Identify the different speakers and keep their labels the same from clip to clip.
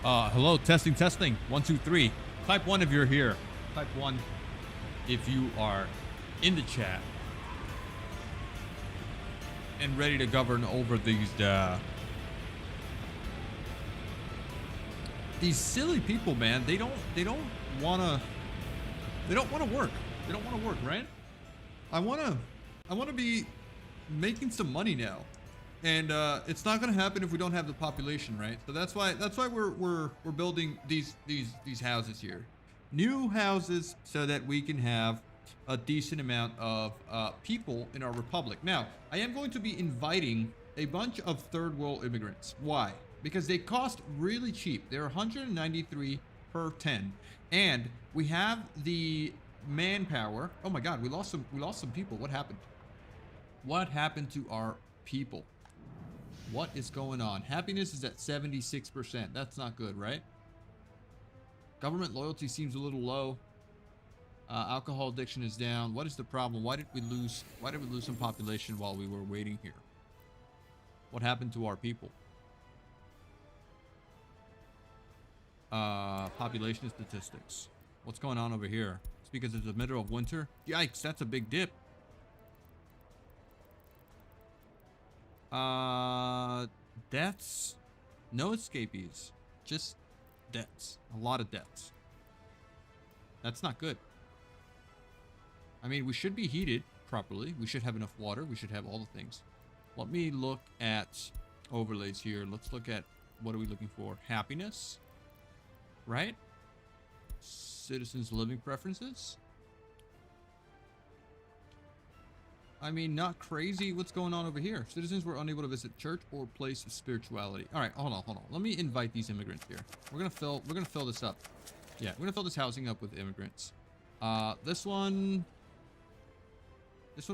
Speaker 1: Hello, testing, testing. 1, 2, 3. Type 1 if you're here. Type 1 if you are in the chat and ready to govern over these silly people, man. They don't wanna work. They don't wanna work, right? I wanna be making some money now. And it's not gonna happen if we don't have the population, right? So that's why we're building these houses here, new houses, so that we can have a decent amount of people in our republic. Now, I am going to be inviting a bunch of third world immigrants. Why? Because they cost really cheap. They're 193 per 10, and we have the manpower. Oh my God, we lost some people. What happened? What happened to our people? What is going on? Happiness is at 76%. That's not good, right? Government loyalty seems a little low. Alcohol addiction is down. What is the problem? Why did we lose some population while we were waiting here? What happened to our people? Population statistics. What's going on over here? It's because it's the middle of winter. Yikes, that's a big dip. Deaths. No escapees. Just deaths. A lot of deaths. That's not good. I mean, we should be heated properly. We should have enough water. We should have all the things. Let me look at overlays here. Let's look at, what are we looking for? Happiness. Right? Citizens' living preferences. I mean, not crazy. What's going on over here? Citizens were unable to visit church or place of spirituality. All right, hold on. Let me invite these immigrants here. We're gonna fill this up. Yeah, we're gonna fill this housing up with immigrants. This one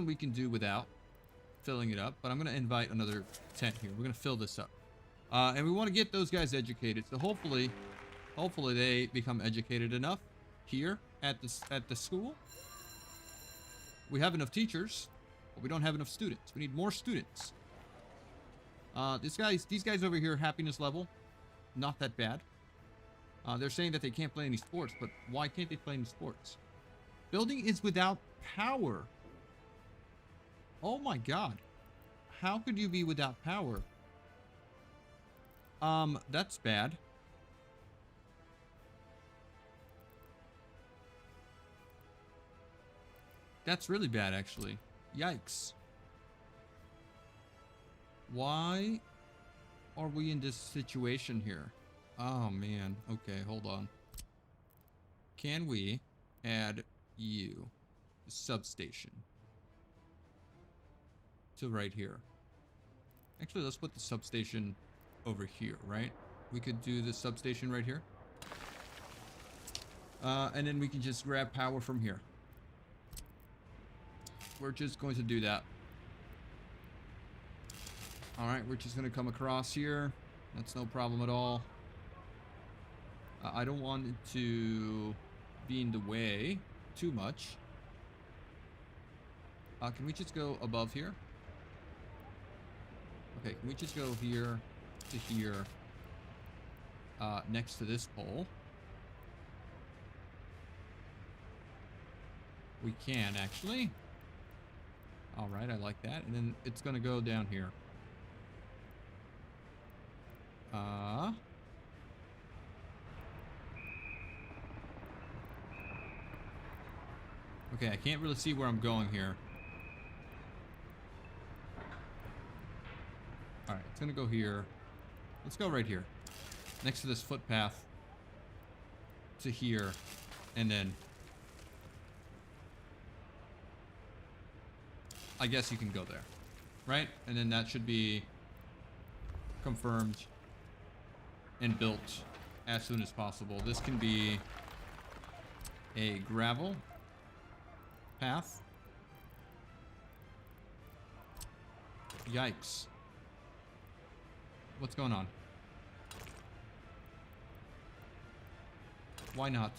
Speaker 1: we can do without filling it up, but I'm gonna invite another 10 here. We're gonna fill this up, and we want to get those guys educated. So hopefully they become educated enough here at the school. We have enough teachers. But we don't have enough students. We need more students. These guys over here, happiness level, not that bad. They're saying that they can't play any sports, but why can't they play any sports? Building is without power. Oh my God. How could you be without power? That's bad. That's really bad, actually. Yikes. Why are we in this situation here? Oh, man. Okay, hold on. Can we add you, the substation, to right here? Actually, let's put the substation over here, right? We could do the substation right here. And then we can just grab power from here. We're just going to do that. All right, we're just going to come across here. That's no problem at all. I don't want it to be in the way too much. Can we just go above here? Okay, can we just go here to here, next to this pole? We can, actually. All right, I like that. And then it's going to go down here. Okay, I can't really see where I'm going here. All right, it's going to go here. Let's go right here. Next to this footpath. To here. And then I guess you can go there, right? And then that should be confirmed and built as soon as possible. This can be a gravel path. Yikes. What's going on? Why not?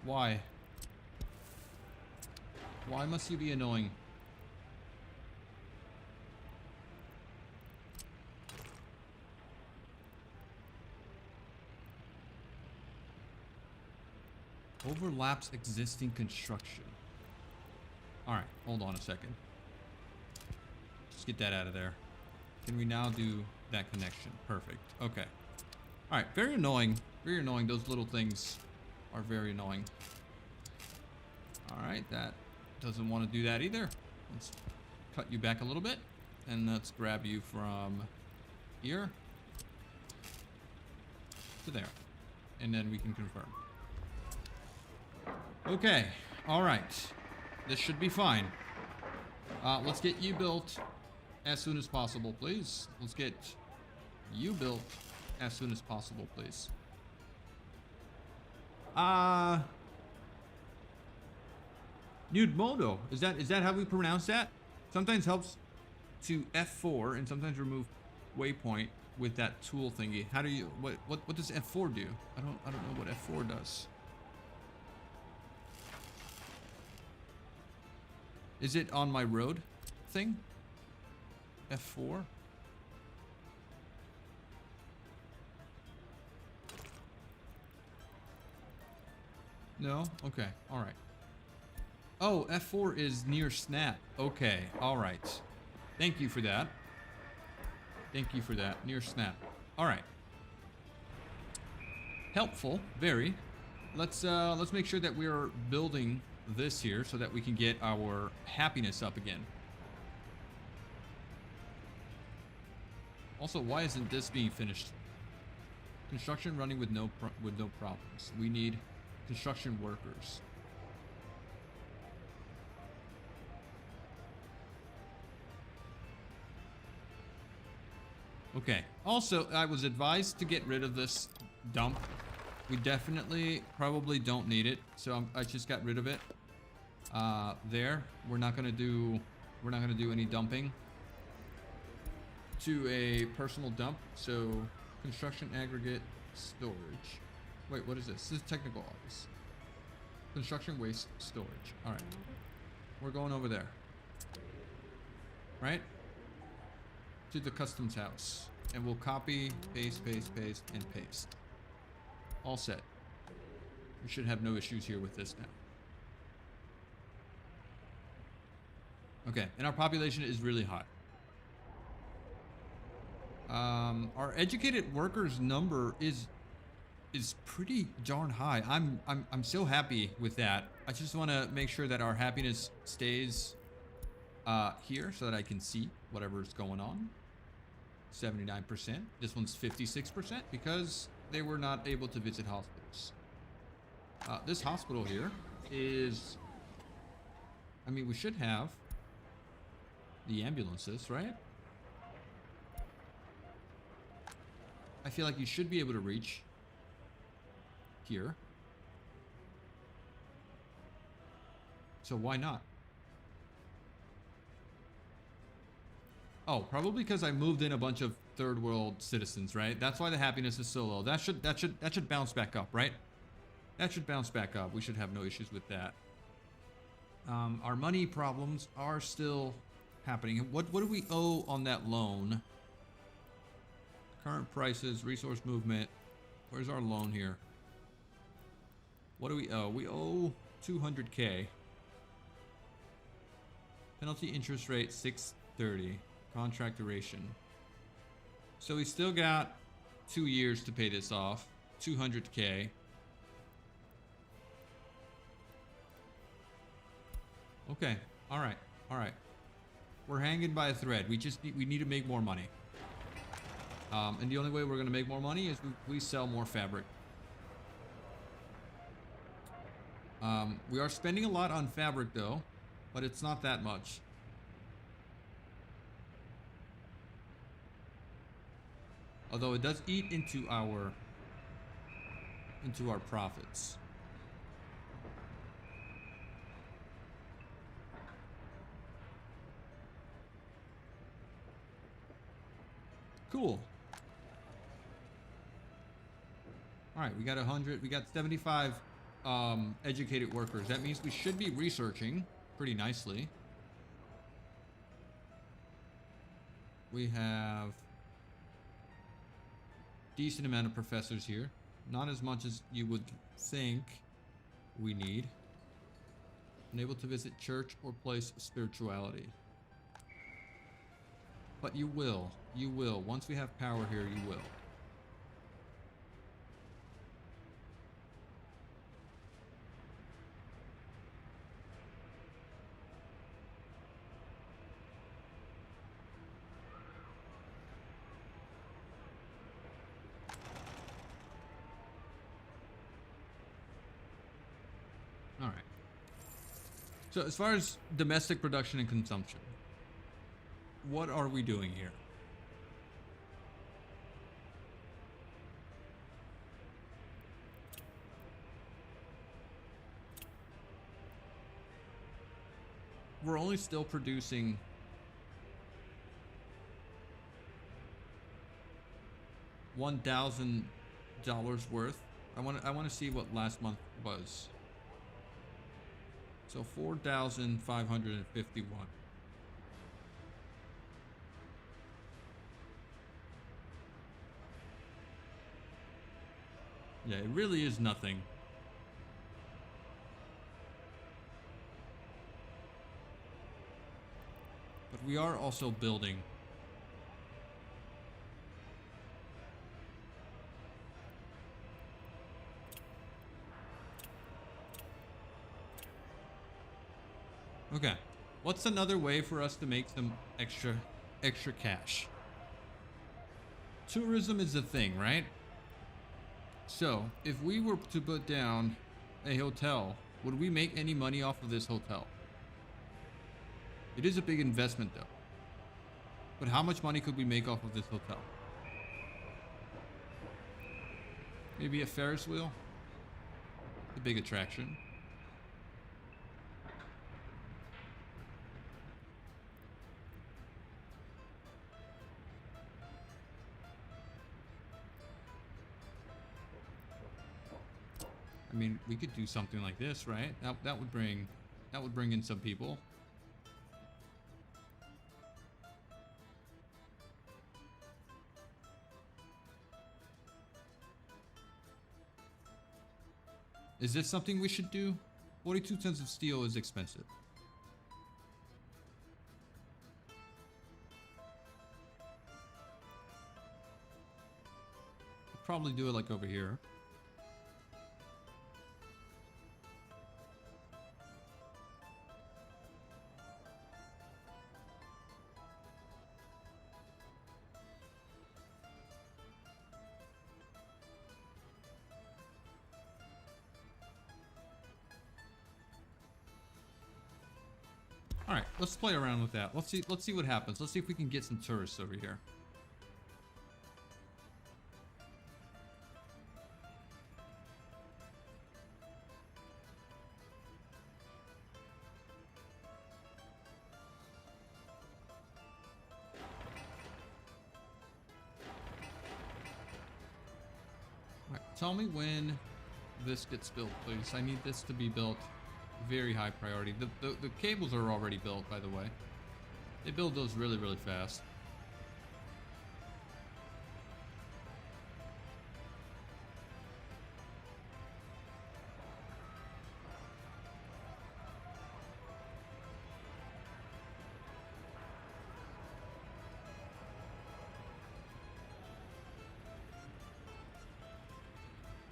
Speaker 1: Why? Why must you be annoying? Overlaps existing construction. All right, hold on a second. Just get that out of there. Can we now do that connection? Perfect. Okay. All right, very annoying. Very annoying. Those little things are very annoying. All right, that doesn't want to do that either. Let's cut you back a little bit, and let's grab you from here to there, and then we can confirm. Okay, all right, this should be fine. Let's get you built as soon as possible, please. Let's get you built as soon as possible, please. Nude Modo, is that how we pronounce that? Sometimes helps to F4 and sometimes remove waypoint with that tool thingy. How do you what does F4 do? I don't know what F4 does. Is it on my road thing? F4? No? Okay. All right. Oh, F4 is near snap. Okay. All right. Thank you for that. Thank you for that. Near snap. All right. Helpful. Very. Let's make sure that we're building this here so that we can get our happiness up again. Also, why isn't this being finished? Construction running with no problems. We need construction workers. Okay. Also, I was advised to get rid of this dump. We definitely probably don't need it, so I just got rid of it. There. We're not gonna do any dumping to a personal dump. So construction aggregate storage. Wait, what is this? This is technical office. Construction waste storage. All right. We're going over there. Right? To the customs house. And we'll copy, paste, paste, paste, and paste. All set. We should have no issues here with this now. Okay, and our population is really high. Our educated workers number is pretty darn high. I'm so happy with that. I just want to make sure that our happiness stays here so that I can see whatever's going on. 79%. This one's 56% because they were not able to visit hospitals. This hospital here is, I mean, we should have the ambulances, right? I feel like you should be able to reach here. So why not? Oh, probably because I moved in a bunch of third world citizens, right? That's why the happiness is so low. That should bounce back up, right? That should bounce back up. We should have no issues with that. Our money problems are still happening. What do we owe on that loan? Current prices, resource movement. Where's our loan here? What do we owe? We owe 200K. Penalty interest rate 630. Contract duration. So we still got 2 years to pay this off. 200K. Okay. All right. All right. We're hanging by a thread. We need to make more money. And the only way we're going to make more money is we sell more fabric. We are spending a lot on fabric though, but it's not that much. Although it does eat into our profits. Cool. All right, we got 100, we got 75 educated workers. That means we should be researching pretty nicely. We have decent amount of professors here. Not as much as you would think. we need. Unable to visit church or place of spirituality. But you will. You will. Once we have power here, you will. All right. So as far as domestic production and consumption, what are we doing here? We're only still producing $1,000 worth. I want to see what last month was. So 4,551. Yeah, it really is nothing. But we are also building. Okay. What's another way for us to make some extra cash? Tourism is the thing, right? So, if we were to put down a hotel, would we make any money off of this hotel? It is a big investment though. But how much money could we make off of this hotel? Maybe a Ferris wheel? A big attraction. I mean, we could do something like this, right? That would bring in some people. Is this something we should do? 42 tons of steel is expensive. I'll probably do it like over here. All right, let's play around with that. Let's see what happens. Let's see if we can get some tourists over here. All right, tell me when this gets built, please. I need this to be built. Very high priority. The cables are already built, by the way. They build those really, really fast.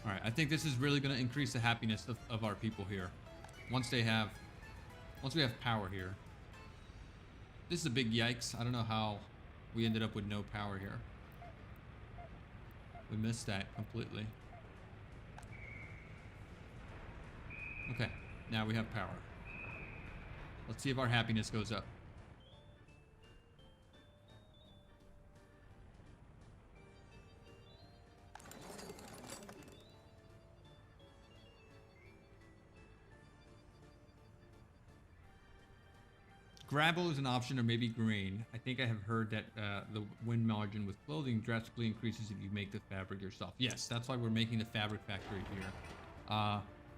Speaker 1: All right, I think this is really going to increase the happiness of our people here. Once we have power here. This is a big yikes. I don't know how we ended up with no power here. We missed that completely. Okay, now we have power. Let's see if our happiness goes up. Gravel is an option, or maybe grain. I think I have heard that the win margin with clothing drastically increases if you make the fabric yourself. Yes, that's why we're making the fabric factory here.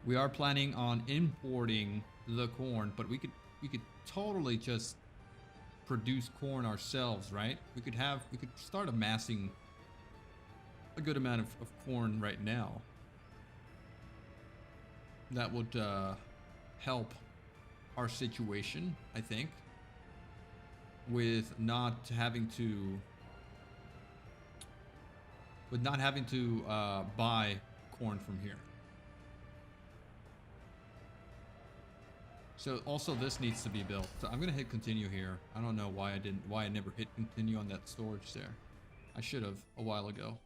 Speaker 1: We are planning on importing the corn, but we could totally just produce corn ourselves, right? We could start amassing a good amount of corn right now. That would help our situation, I think, with not having to buy corn from here. So also this needs to be built. So I'm gonna hit continue here. I don't know why I never hit continue on that storage there. I should have a while ago.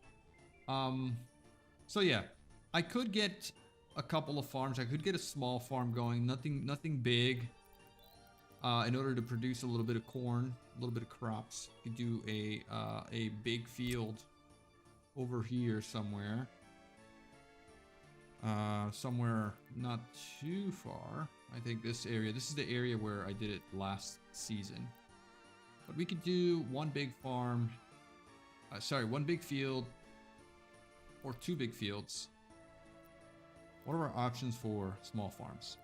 Speaker 1: So yeah, I could get a couple of farms. I could get a small farm going, nothing big. In order to produce a little bit of corn, a little bit of crops. You could do a big field over here somewhere. Somewhere not too far. I think this area, this is the area where I did it last season. But we could do one big farm, one big field, or two big fields. What are our options for small farms?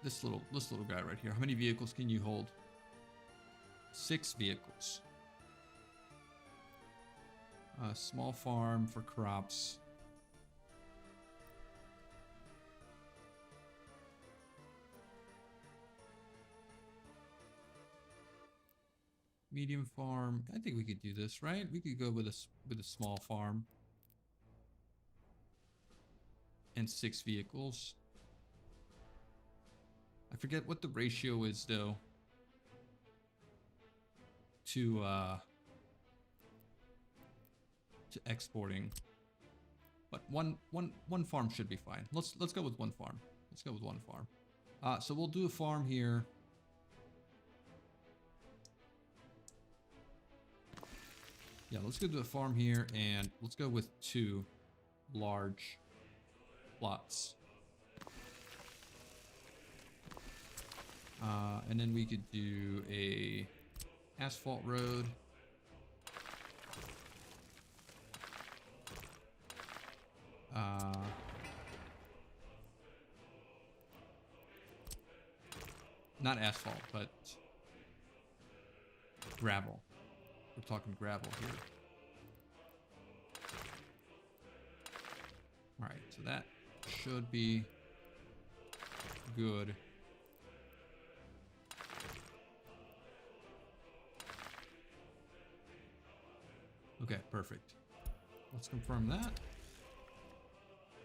Speaker 1: This little guy right here. How many vehicles can you hold? 6 vehicles. Small farm for crops. Medium farm. I think we could do this, right? We could go with a small farm and 6 vehicles. I forget what the ratio is though to exporting, but one farm should be fine. Let's go with one farm. Let's go with one farm. So we'll do a farm here. Yeah, let's go do a farm here, and let's go with 2 large plots. And then we could do a asphalt road. Not asphalt, but gravel. We're talking gravel here. All right, so that should be good. Okay, perfect. Let's confirm that.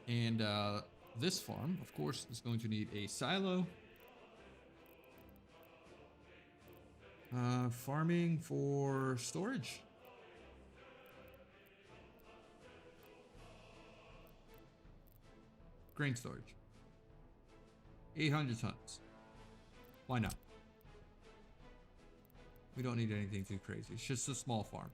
Speaker 1: And this farm, of course, is going to need a silo. Farming for storage. Grain storage. 800 tons. Why not? We don't need anything too crazy. It's just a small farm.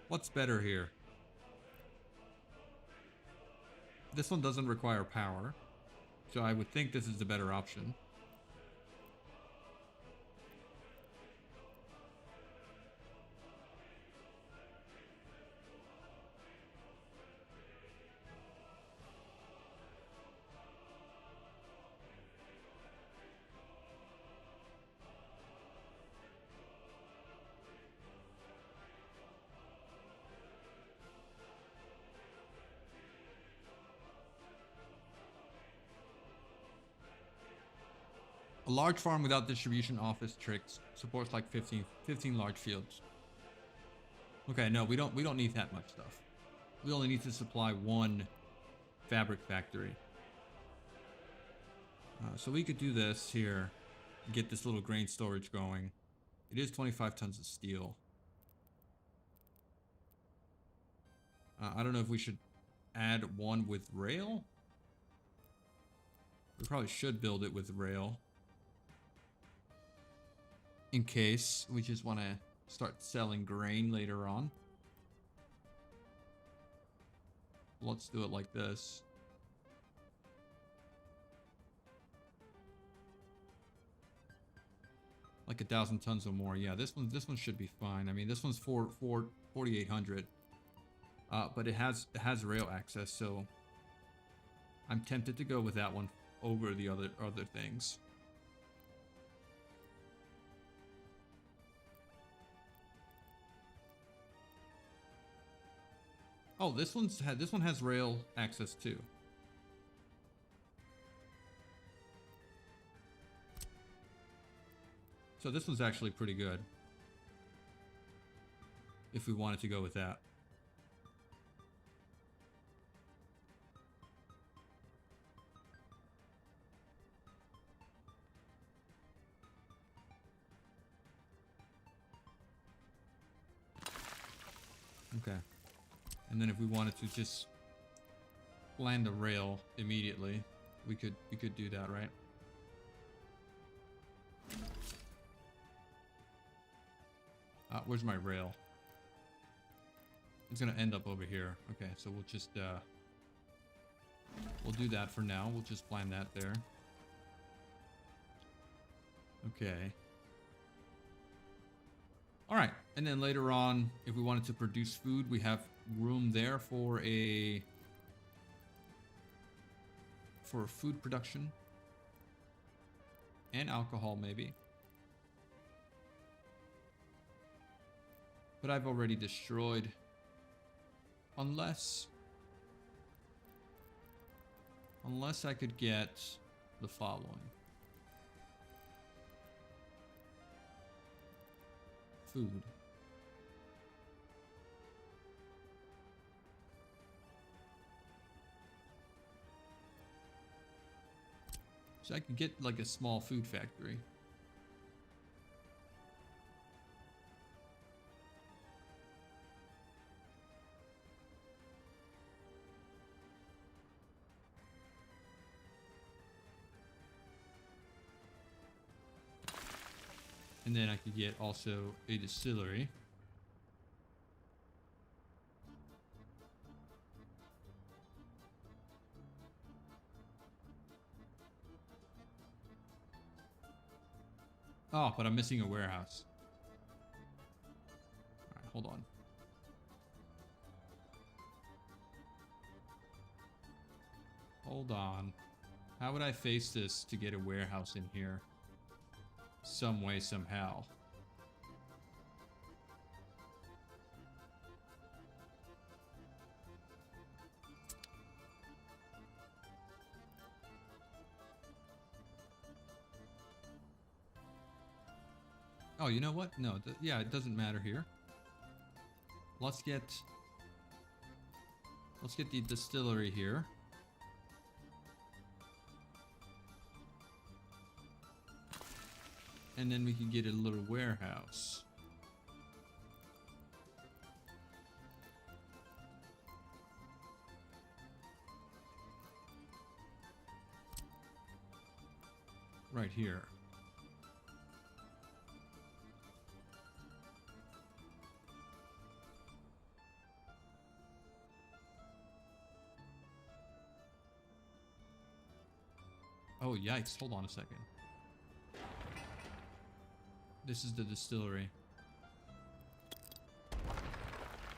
Speaker 1: What's better here? This one doesn't require power, so I would think this is the better option. A large farm without distribution office tricks supports like 15 large fields. Okay, no, we don't need that much stuff. We only need to supply 1 fabric factory. So we could do this here, get this little grain storage going. It is 25 tons of steel. I don't know if we should add 1 with rail. We probably should build it with rail. In case we just want to start selling grain later on. Let's do it like this. Like 1,000 tons or more. Yeah, this one should be fine. I mean, this one's 4,800. But it has rail access, so I'm tempted to go with that one over the other things. Oh, this one has rail access too. So this one's actually pretty good. If we wanted to go with that. Okay. And then if we wanted to just land the rail immediately, we could do that, right? Where's my rail? It's gonna end up over here. Okay, so we'll just we'll do that for now. We'll just plan that there. Okay. All right, and then later on, if we wanted to produce food, we have room there for food production and alcohol, maybe. But I've already destroyed, unless I could get the following. Food. So I could get like a small food factory. And then I could get also a distillery. Oh, but I'm missing a warehouse. All right, hold on. Hold on. How would I face this to get a warehouse in here? Some way, somehow. Oh, you know what? No, yeah, it doesn't matter here. Let's get the distillery here. And then we can get a little warehouse. Right here. Oh, yikes. Hold on a second. This is the distillery.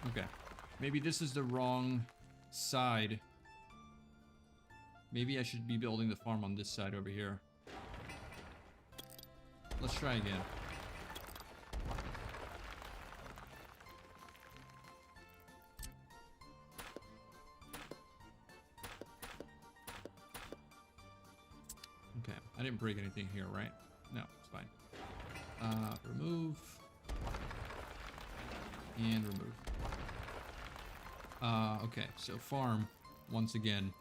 Speaker 1: Okay. Maybe this is the wrong side. Maybe I should be building the farm on this side over here. Let's try again. Okay. I didn't break anything here, right? No, it's fine. Remove. And remove. Okay, so farm, once again.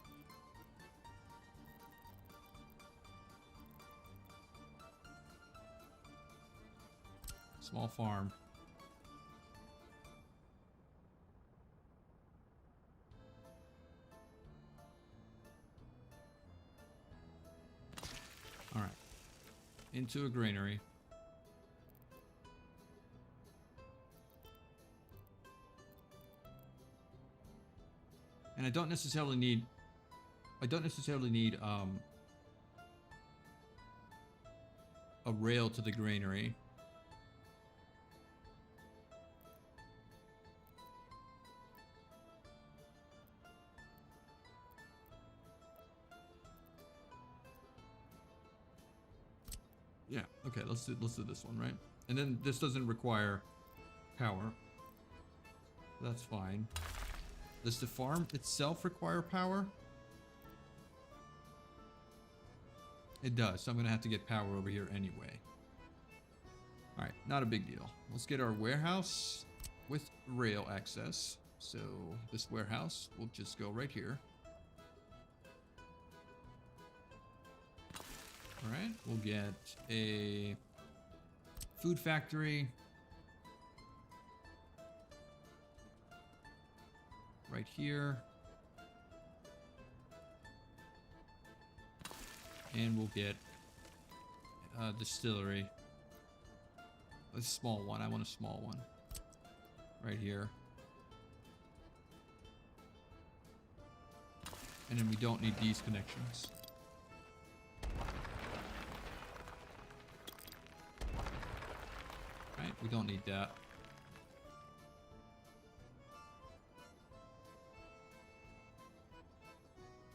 Speaker 1: Small farm. Alright. Into a granary. And I don't necessarily need a rail to the granary. Yeah, okay, let's do this one, right? And then this doesn't require power. That's fine. Does the farm itself require power? It does, so I'm gonna have to get power over here anyway. Alright, not a big deal. Let's get our warehouse with rail access. So this warehouse will just go right here. Alright, we'll get a food factory right here. And we'll get a distillery. A small one. I want a small one. Right here. And then we don't need these connections. Right, we don't need that.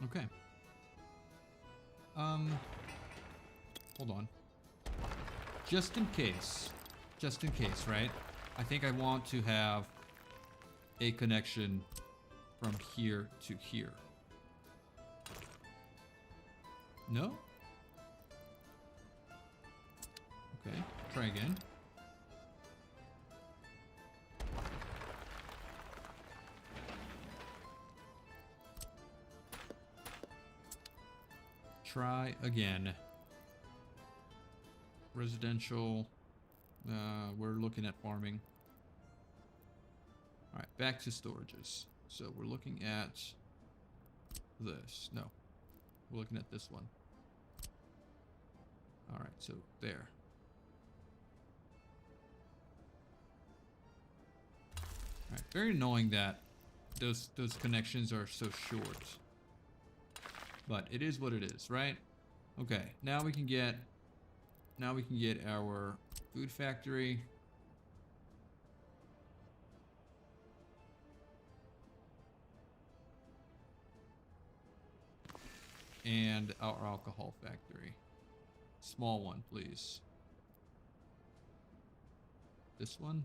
Speaker 1: Okay. Hold on. Just in case, right? I think I want to have a connection from here to here. No? Okay, try again. Try again. Residential. We're looking at farming. Alright, back to storages. So we're looking at this. No. We're looking at this one. Alright, so there. Alright, very annoying that those connections are so short. But it is what it is, right? Okay, now we can get our food factory. And our alcohol factory. Small one, please. This one.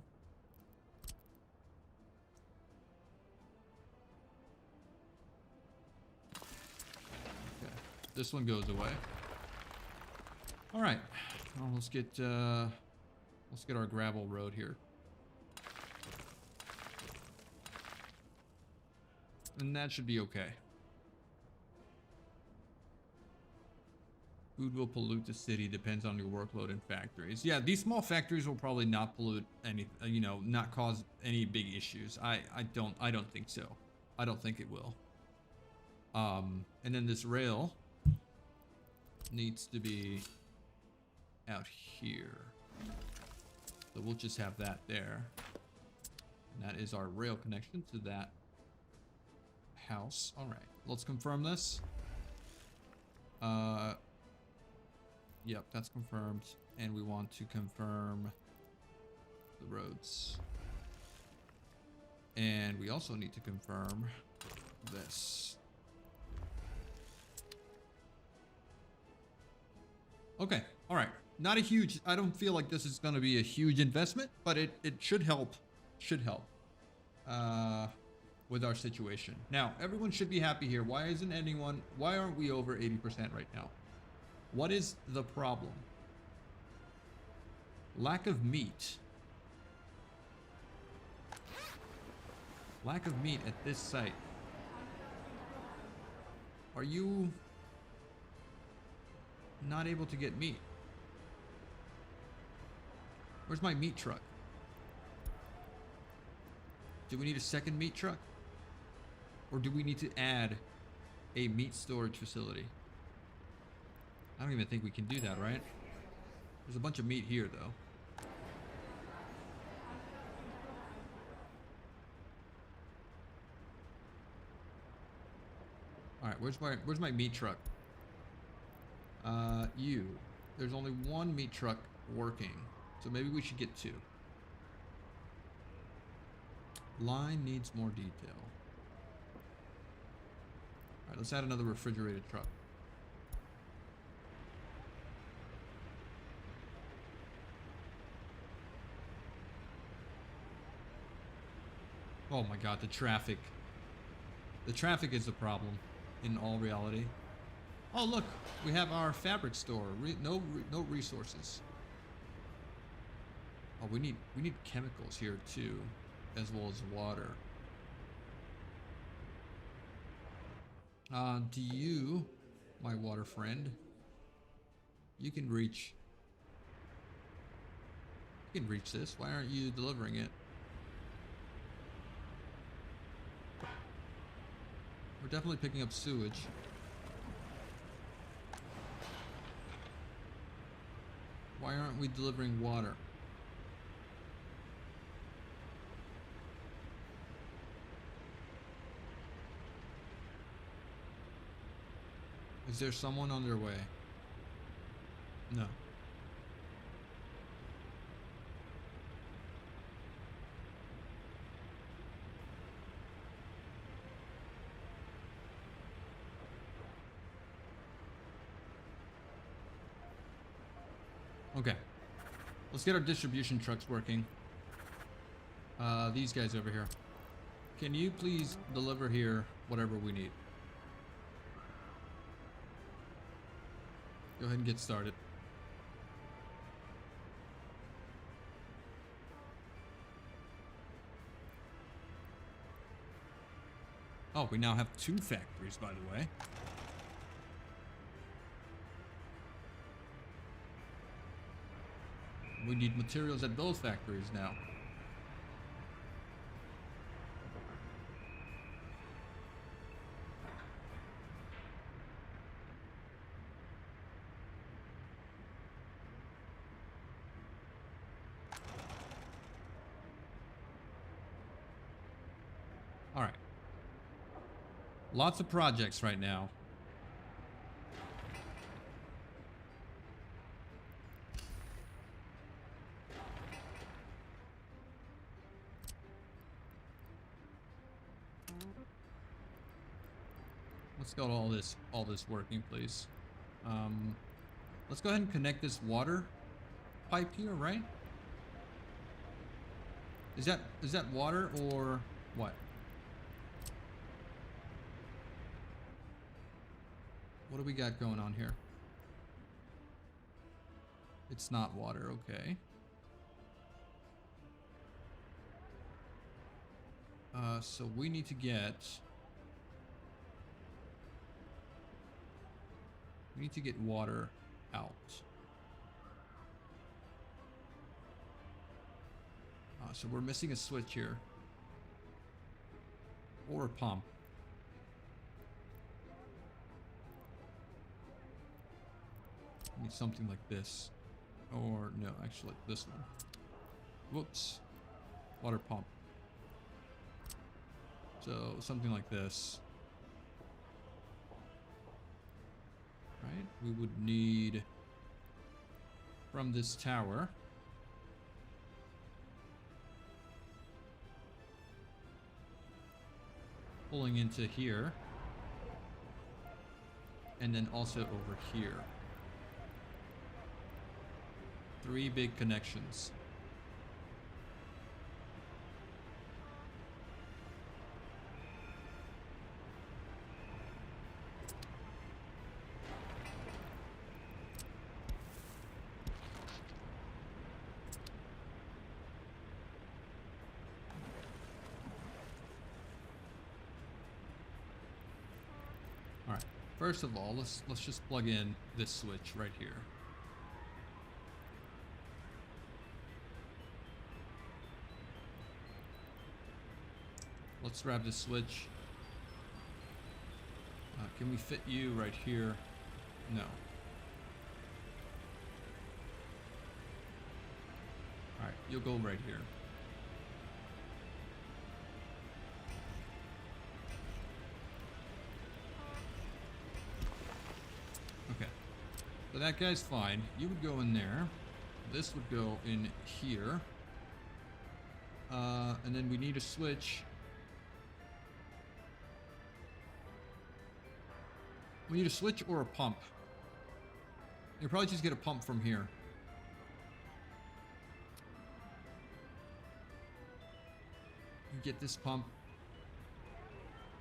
Speaker 1: This one goes away. All right, well, let's get our gravel road here, and that should be okay. Food will pollute the city. Depends on your workload in factories. Yeah, these small factories will probably not pollute any, not cause any big issues. I don't think so. I don't think it will. And then this rail needs to be out here, so we'll just have that there, and that is our rail connection to that house. All right, let's confirm this. Yep, that's confirmed, and we want to confirm the roads, and we also need to confirm this. Okay, all right. Not a huge, I don't feel like this is going to be a huge investment, but it should help. With our situation. Now, everyone should be happy here. Why aren't we over 80% right now? What is the problem? Lack of meat. Lack of meat at this site. Are you not able to get meat? Where's my meat truck? Do we need a second meat truck? Or do we need to add a meat storage facility? I don't even think we can do that, right? There's a bunch of meat here, though. All right, where's my meat truck? You there's only one meat truck working. So maybe we should get two. Line needs more detail. Alright, let's add another refrigerated truck. Oh my god, the traffic. The traffic is the problem in all reality. Oh look, we have our fabric store. No resources. Oh, we need chemicals here too, as well as water. Do you, my water friend, you can reach this. Why aren't you delivering it? We're definitely picking up sewage. Why aren't we delivering water? Is there someone on their way? No. Okay. Let's get our distribution trucks working. These guys over here. Can you please deliver here whatever we need? Go ahead and get started. Oh, we now have 2 factories, by the way. We need materials at both factories now. All right. Lots of projects right now. Let's get all this working, please. Let's go ahead and connect this water pipe here, right? Is that water or what? What do we got going on here? It's not water, okay. So we need to get water out. So we're missing a switch here. Or a pump. Need something like this. Or no, actually this one. Whoops. Water pump. So something like this. Right? We would need from this tower. Pulling into here. And then also over here. 3 big connections. All right. First of all, let's just plug in this switch right here. Let's grab this switch. Can we fit you right here? No. Alright, you'll go right here. Okay. So that guy's fine. You would go in there. This would go in here. And then we need a switch. We need a switch or a pump. You'll probably just get a pump from here. You get this pump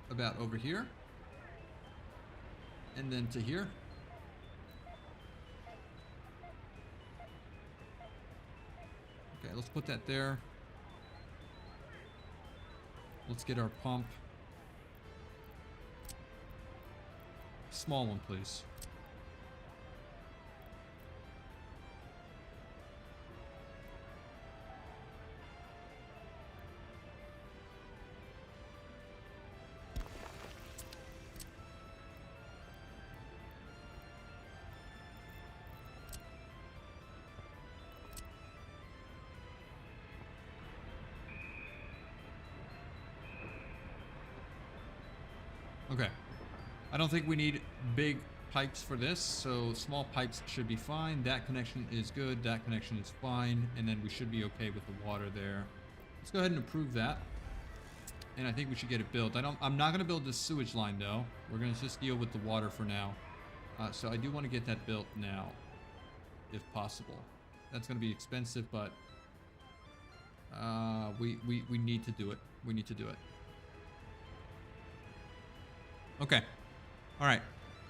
Speaker 1: about over here. And then to here. Okay, let's put that there. Let's get our pump. Small one, please. Okay. I don't think we need big pipes for this, so small pipes should be fine. That connection is good. That connection is fine. And then we should be okay with the water there. Let's go ahead and approve that. And I think we should get it built. I'm not going to build this sewage line, though. We're going to just deal with the water for now. So I do want to get that built now, if possible. That's going to be expensive, but we need to do it. We need to do it. Okay. All right.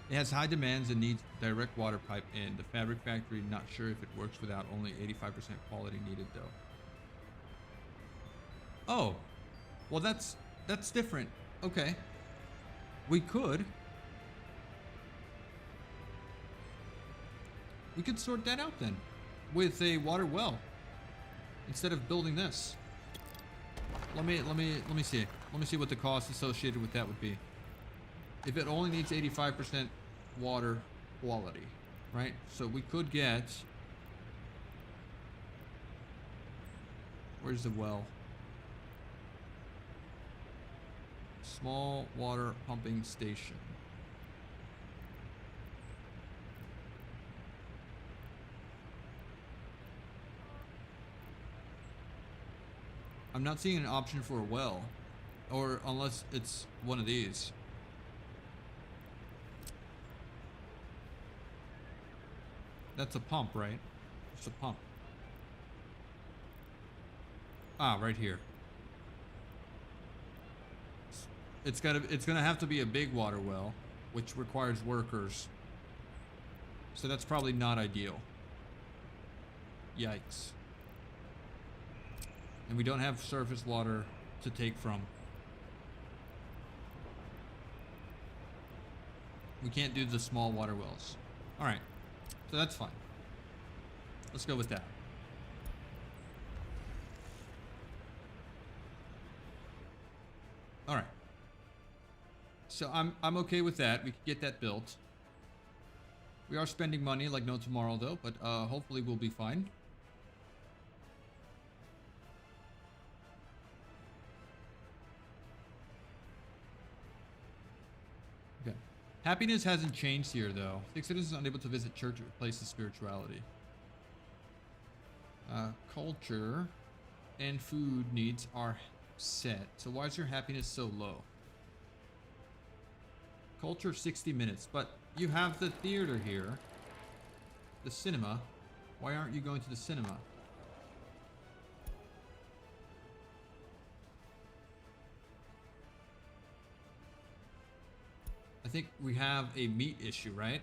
Speaker 1: It has high demands and needs direct water pipe in. The fabric factory, not sure if it works without only 85% quality needed, though. Oh. Well, that's different. Okay. We could sort that out then with a water well instead of building this. Let me see. Let me see what the cost associated with that would be. If it only needs 85% water quality, right? So we could get... Where's the well? Small water pumping station. I'm not seeing an option for a well. Or unless it's one of these. That's a pump, right? It's a pump. Ah, right here. It's gonna have to be a big water well, which requires workers. So that's probably not ideal. Yikes. And we don't have surface water to take from. We can't do the small water wells. All right. So that's fine. Let's go with that. All right. So I'm okay with that. We can get that built. We are spending money like no tomorrow though, but hopefully we'll be fine. Okay. Happiness hasn't changed here, though. 6 citizens unable to visit church replaces spirituality. Culture and food needs are set. So why is your happiness so low? Culture 60 minutes, but you have the theater here. The cinema. Why aren't you going to the cinema? I think we have a meat issue, right?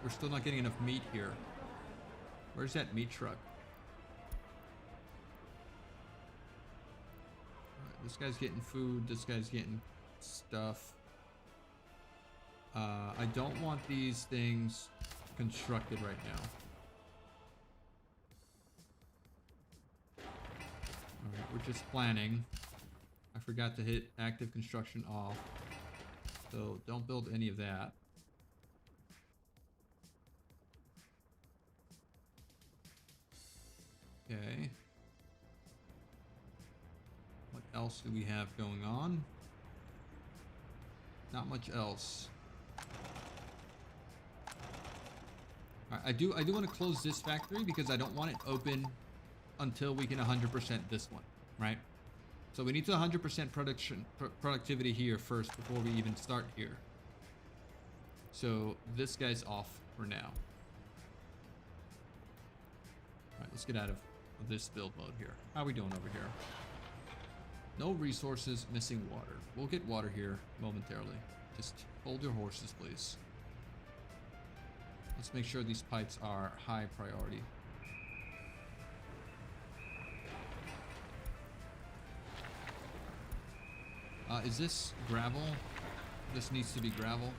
Speaker 1: We're still not getting enough meat here. Where's that meat truck? Alright, this guy's getting food. This guy's getting stuff. I don't want these things constructed right now. Alright, we're just planning. I forgot to hit active construction off. So don't build any of that. Okay. What else do we have going on? Not much else. I do want to close this factory because I don't want it open until we can 100% this one, right? So we need to 100% productivity here first before we even start here. So this guy's off for now. All right, let's get out of this build mode here. How are we doing over here? No resources, missing water. We'll get water here momentarily. Just hold your horses, please. Let's make sure these pipes are high priority. Is this gravel? This needs to be gravel.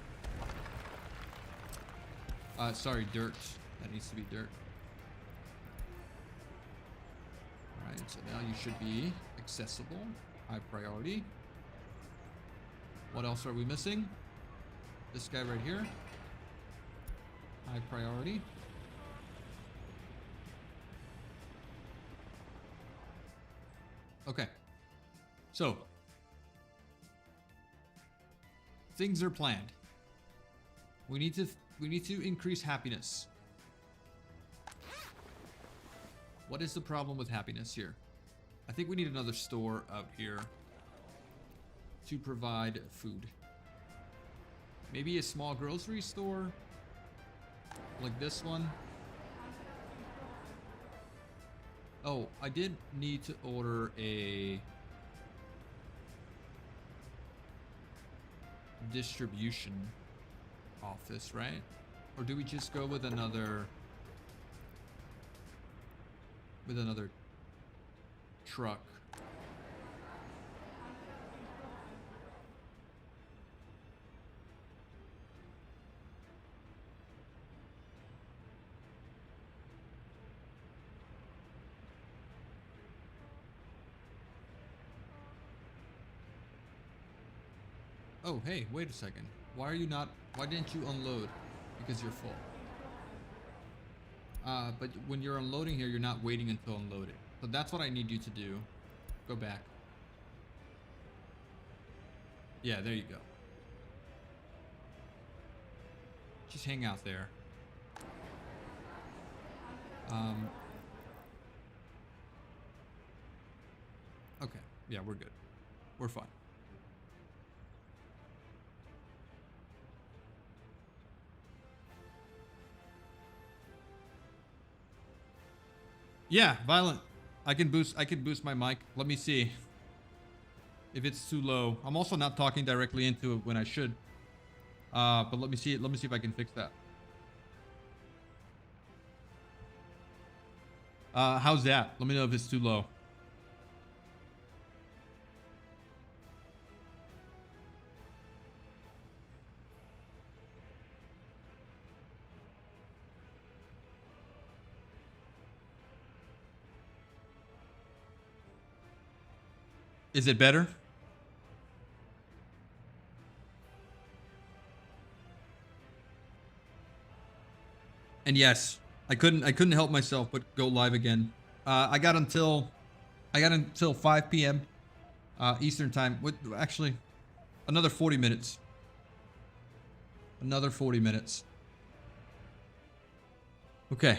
Speaker 1: Sorry, dirt. That needs to be dirt. Alright, so now you should be accessible. High priority. What else are we missing? This guy right here. High priority. Okay. So things are planned. We need to increase happiness. What is the problem with happiness here? I think we need another store out here to provide food. Maybe a small grocery store like this one. Oh, I did need to order a distribution office, right? Or do we just go with another truck? Oh, hey, wait a second. Why didn't you unload? Because you're full. But when you're unloading here, you're not waiting until unloaded. So that's what I need you to do. Go back. Yeah, there you go. Just hang out there. Okay. Yeah, we're good. We're fine. Yeah, Violent. I can boost my mic. Let me see if it's too low. I'm also not talking directly into it when I should. But let me see if I can fix that. How's that? Let me know if it's too low. Is it better? And yes, I couldn't help myself but go live again. I got until 5 p.m. Eastern time. Actually, another 40 minutes. Another 40 minutes. Okay.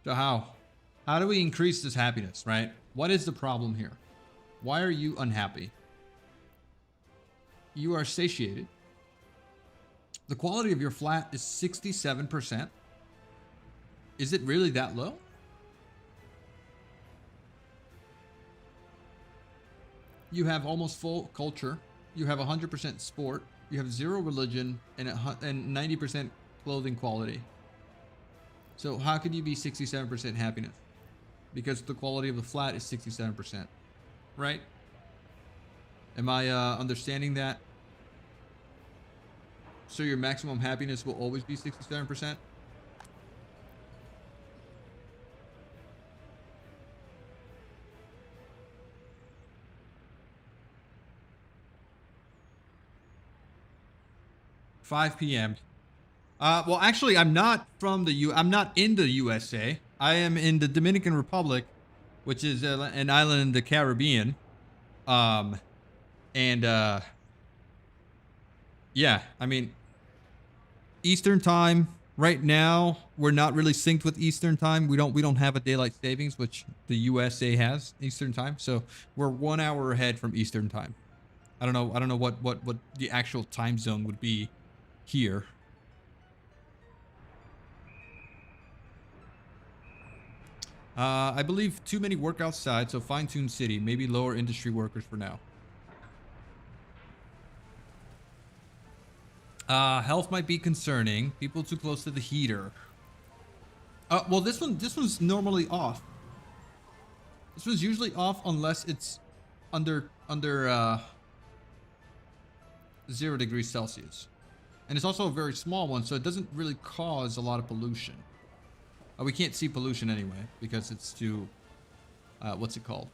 Speaker 1: So how do we increase this happiness, right? What is the problem here? Why are you unhappy? You are satiated. The quality of your flat is 67%. Is it really that low? You have almost full culture. You have 100% sport. You have 0 religion and 90% clothing quality. So how could you be 67% happiness? Because the quality of the flat is 67%, right? Am I understanding that? So your maximum happiness will always be 67%? $5 p.m. Well, actually, I'm not in the USA. I am in the Dominican Republic, which is an island in the Caribbean. Yeah, I mean, Eastern time right now. We're not really synced with Eastern time. We don't have a daylight savings, which the USA has Eastern time. So we're 1 hour ahead from Eastern time. I don't know what the actual time zone would be here. I believe too many work outside, so fine-tune city. Maybe lower industry workers for now. Health might be concerning. People too close to the heater. Well, this one's normally off. This one's usually off unless it's under 0 degrees Celsius. And it's also a very small one, so it doesn't really cause a lot of pollution. We can't see pollution anyway, because it's too, what's it called?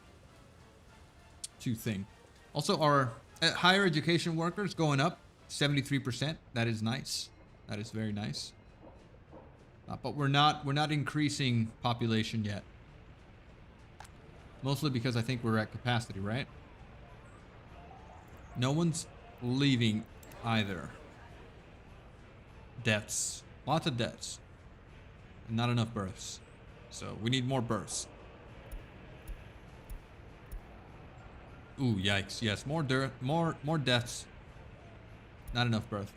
Speaker 1: Too thin. Also, our higher education workers going up 73%. That is nice. That is very nice. But we're not increasing population yet. Mostly because I think we're at capacity, right? No one's leaving either. Deaths. Lots of deaths. And not enough births. So we need more births. Ooh, yikes. Yes, more deaths. Not enough birth.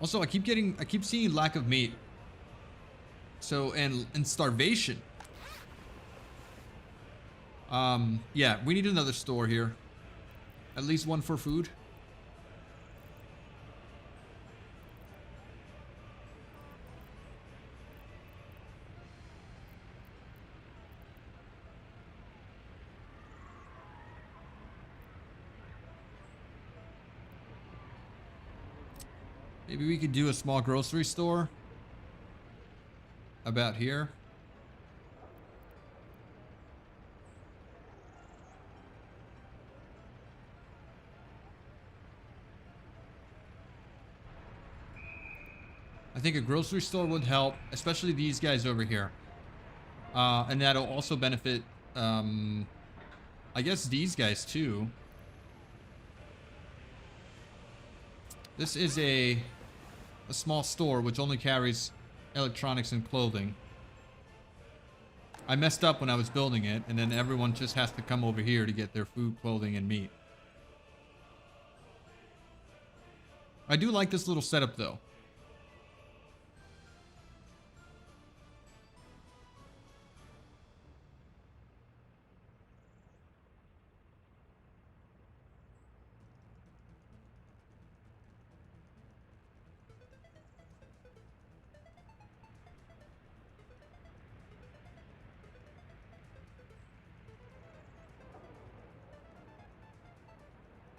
Speaker 1: Also, I keep seeing lack of meat. So, and starvation. Yeah, we need another store here. At least one for food. Maybe we could do a small grocery store about here. I think a grocery store would help, especially these guys over here. And that'll also benefit, I guess these guys too. This is a small store which only carries electronics and clothing. I messed up when I was building it, and then everyone just has to come over here to get their food, clothing, and meat. I do like this little setup though.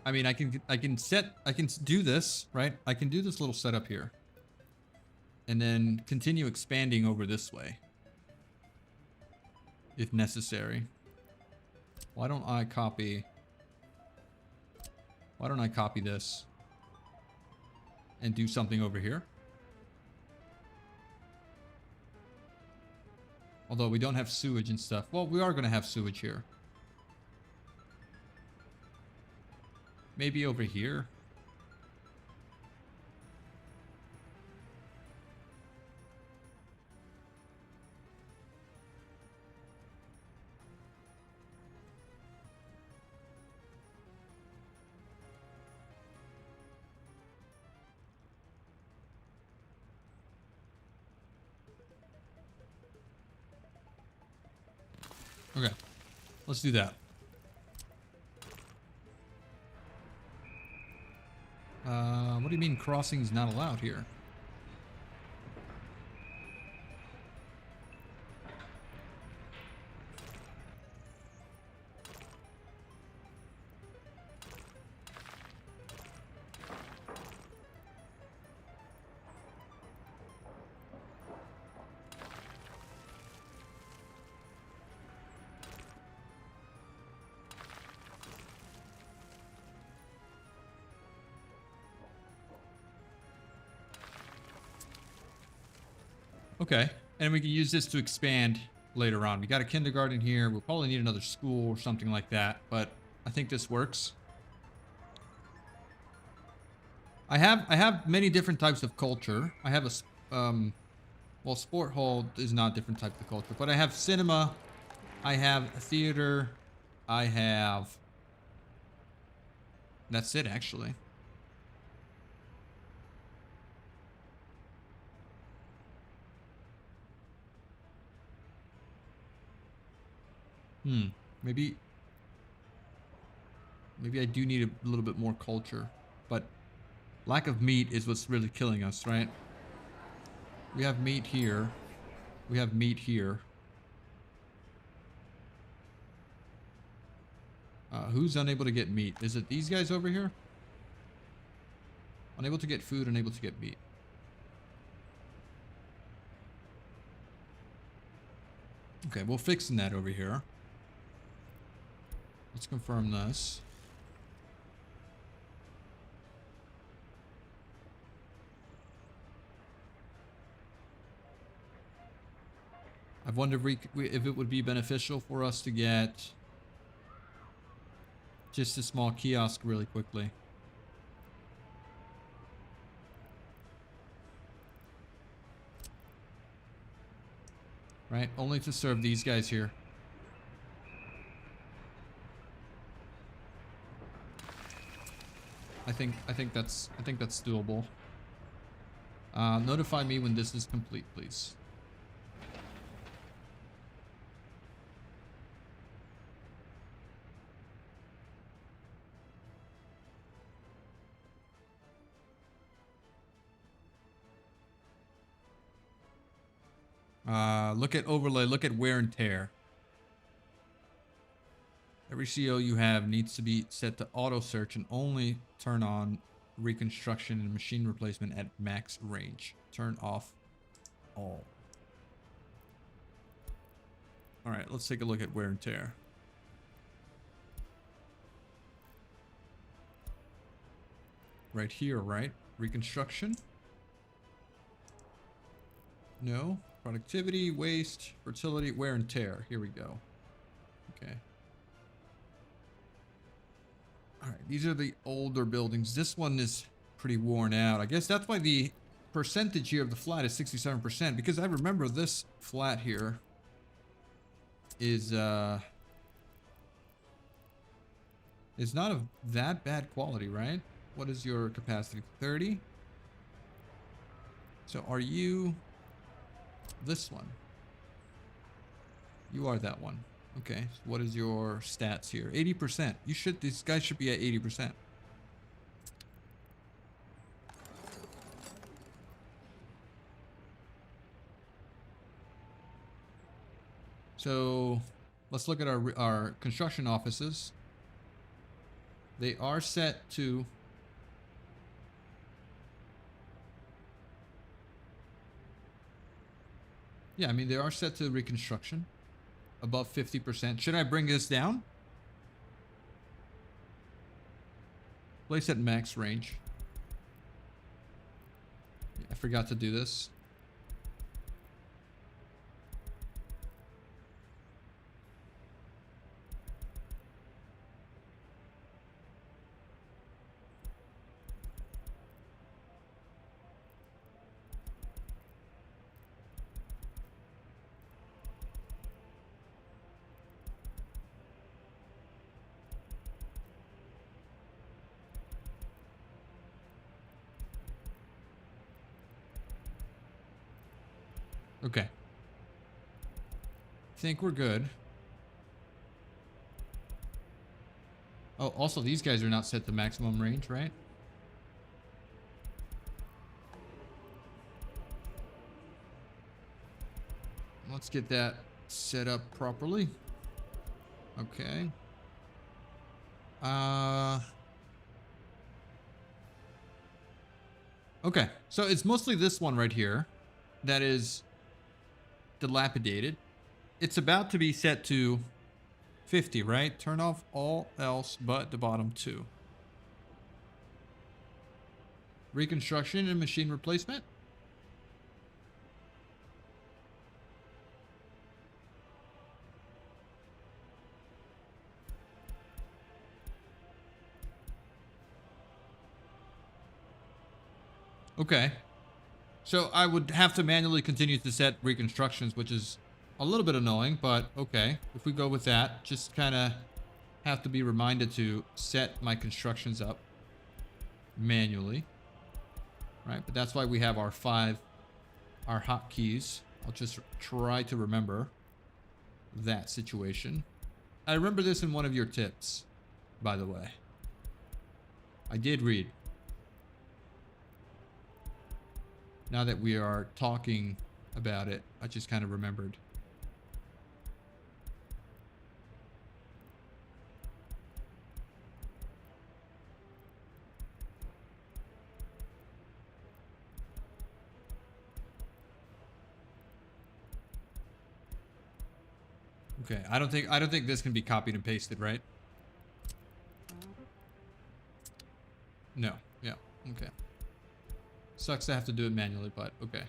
Speaker 1: I mean, I can do this, right? I can do this little setup here. And then continue expanding over this way. If necessary. Why don't I copy this and do something over here? Although we don't have sewage and stuff. Well, we are going to have sewage here. Maybe over here. Okay, let's do that. What do you mean crossing is not allowed here? Okay, and we can use this to expand later on. We got a kindergarten here. We'll probably need another school or something like that, but I think this works. I have many different types of culture. I have well, sport hall is not different type of culture, but I have cinema, I have theater, I have. That's it, actually. Hmm. Maybe I do need a little bit more culture, but lack of meat is what's really killing us, right? We have meat here. We have meat here. Who's unable to get meat? Is it these guys over here? Unable to get food, unable to get meat. Okay, we'll fix that over here. Let's confirm this. I've wondered if it would be beneficial for us to get just a small kiosk really quickly. Right? Only to serve these guys here. I think that's doable. Notify me when this is complete, please. Look at overlay, look at wear and tear. Every CO you have needs to be set to auto search and only turn on reconstruction and machine replacement at max range. Turn off all. All right, let's take a look at wear and tear. Right here, right? Reconstruction. No. Productivity, waste, fertility, wear and tear. Here we go. Okay. All right, these are the older buildings. This one is pretty worn out. I guess that's why the percentage here of the flat is 67%, because I remember this flat here is not of that bad quality, right? What is your capacity? 30? So are you this one? You are that one. Okay, so what is your stats here? 80%. These guys should be at 80%. So let's look at our construction offices. They are set to yeah, I mean, they are set to reconstruction above 50%. Should I bring this down? Place at max range. Yeah, I forgot to do this. Okay. I think we're good. Oh, also these guys are not set to maximum range, right? Let's get that set up properly. Okay. Okay, so it's mostly this one right here that is dilapidated. It's about to be set to 50, right? Turn off all else but the bottom two. Reconstruction and machine replacement. Okay. So I would have to manually continue to set reconstructions, which is a little bit annoying, but okay. If we go with that, just kind of have to be reminded to set my constructions up manually. Right, but that's why we have our hotkeys. I'll just try to remember that situation. I remember this in one of your tips, by the way. I did read. Now that we are talking about it, I just kind of remembered. Okay, I don't think this can be copied and pasted, right? No. Yeah. Okay. Sucks to have to do it manually, but okay.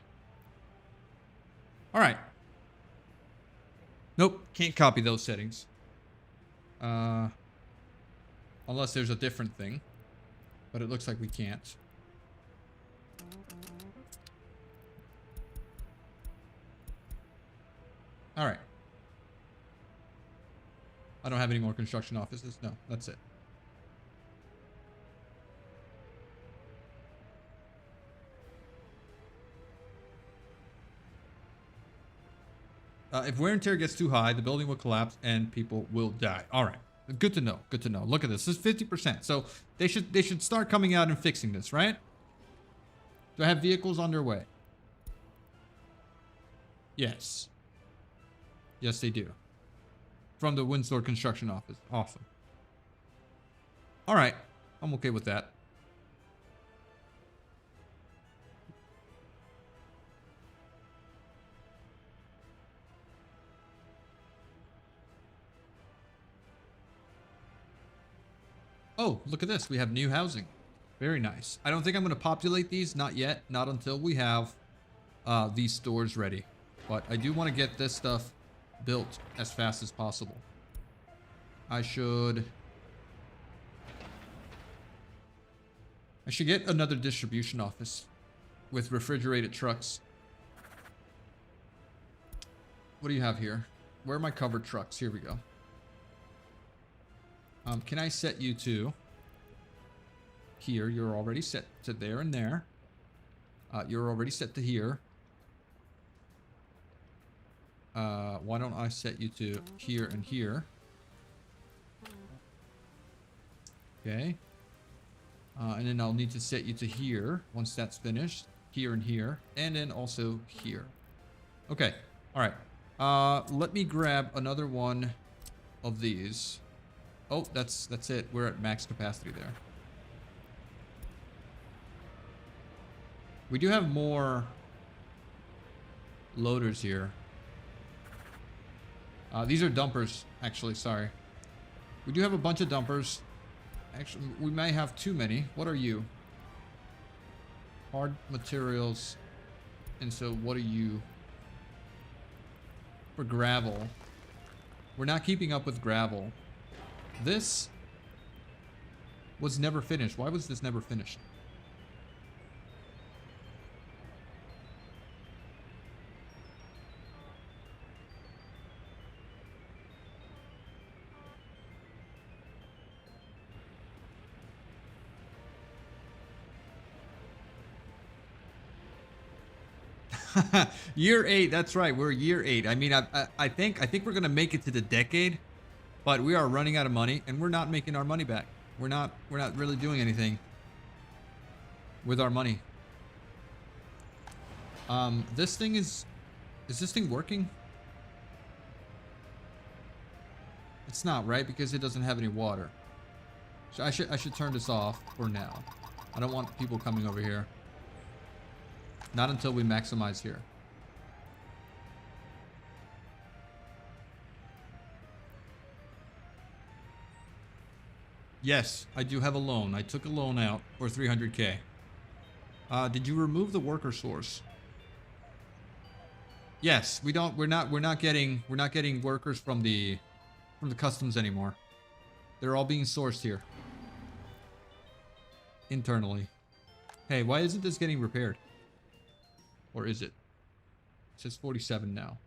Speaker 1: All right. Nope, can't copy those settings. Unless there's a different thing, but it looks like we can't. All right. I don't have any more construction offices. No, that's it. If wear and tear gets too high, the building will collapse and people will die. All right. Good to know. Good to know. Look at this. This is 50%. So they should start coming out and fixing this, right? Do I have vehicles on their way? Yes. Yes, they do. From the Windsor construction office. Awesome. All right. I'm okay with that. Oh, look at this. We have new housing. Very nice. I don't think I'm going to populate these. Not yet. Not until we have these stores ready. But I do want to get this stuff built as fast as possible. I should get another distribution office with refrigerated trucks. What do you have here? Where are my covered trucks? Here we go. Can I set you to here? You're already set to there and there. You're already set to here. Why don't I set you to here and here? Okay. And then I'll need to set you to here once that's finished. Here and here. And then also here. Okay. All right. Let me grab another one of these. Oh, that's it. We're at max capacity there. We do have more loaders here. These are dumpers, actually. Sorry. We do have a bunch of dumpers. Actually, we may have too many. What are you? Hard materials. And so what are you? For gravel. We're not keeping up with gravel. This was never finished. Why was this never finished? Year 8, that's right. We're year 8. I mean, I think we're gonna make it to the decade, but we are running out of money, and we're not making our money back. We're not really doing anything with our money. This thing is this thing working? It's not, right? Because it doesn't have any water. So I should turn this off for now. I don't want people coming over here. Not until we maximize here. Yes, I do have a loan. I took a loan out for 300K. Did you remove the worker source? Yes, we're not getting workers from the customs anymore. They're all being sourced here internally. Hey, why isn't this getting repaired? Or is it? It says 47 now.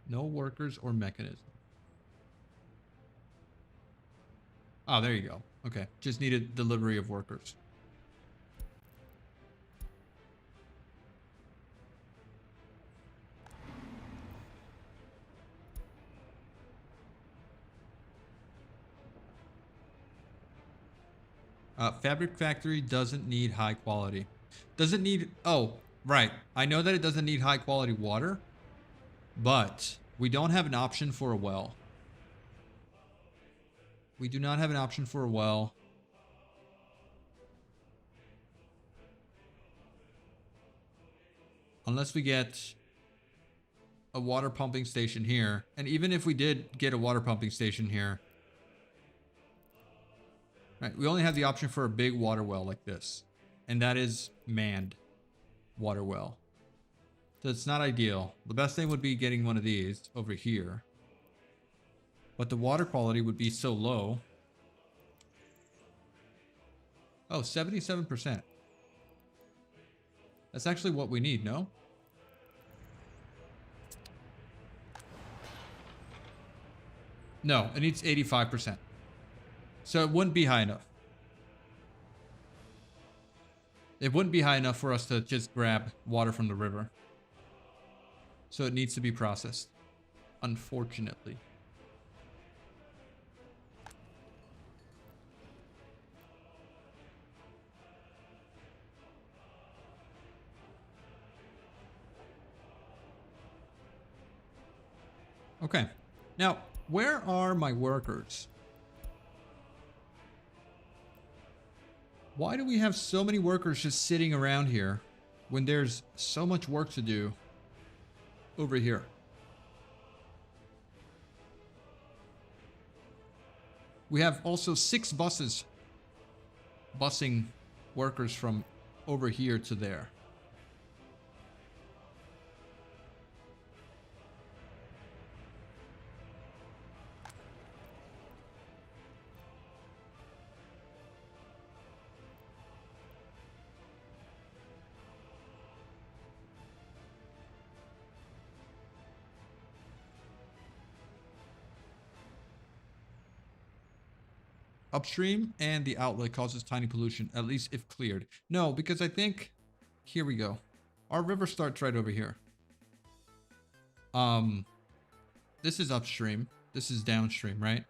Speaker 1: No workers or mechanism. Oh, there you go. Okay. Just needed delivery of workers. Fabric factory doesn't need high quality. Doesn't need... Oh, right. I know that it doesn't need high quality water, but we don't have an option for a well. We do not have an option for a well. Unless we get a water pumping station here. And even if we did get a water pumping station here, right, we only have the option for a big water well like this. And that is manned water well. So it's not ideal. The best thing would be getting one of these over here. But the water quality would be so low. Oh, 77%. That's actually what we need, no? No, it needs 85%. So it wouldn't be high enough. It wouldn't be high enough for us to just grab water from the river. So it needs to be processed. Unfortunately. Okay. Now, where are my workers? Why do we have so many workers just sitting around here when there's so much work to do over here? We have also 6 buses busing workers from over here to there. Upstream and the outlet causes tiny pollution, at least if cleared. No, because I think... Here we go. Our river starts right over here. This is upstream. This is downstream, right?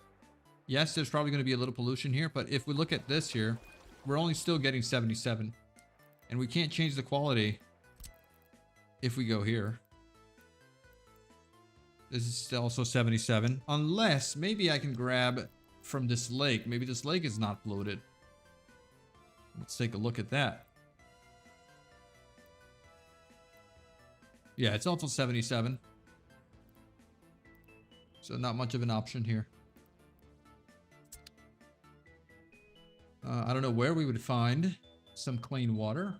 Speaker 1: Yes, there's probably going to be a little pollution here, but if we look at this here, we're only still getting 77. And we can't change the quality if we go here. This is also 77. Unless, maybe I can grab... from this lake. Maybe this lake is not polluted. Let's take a look at that. Yeah, it's also 77. So not much of an option here. I don't know where we would find some clean water.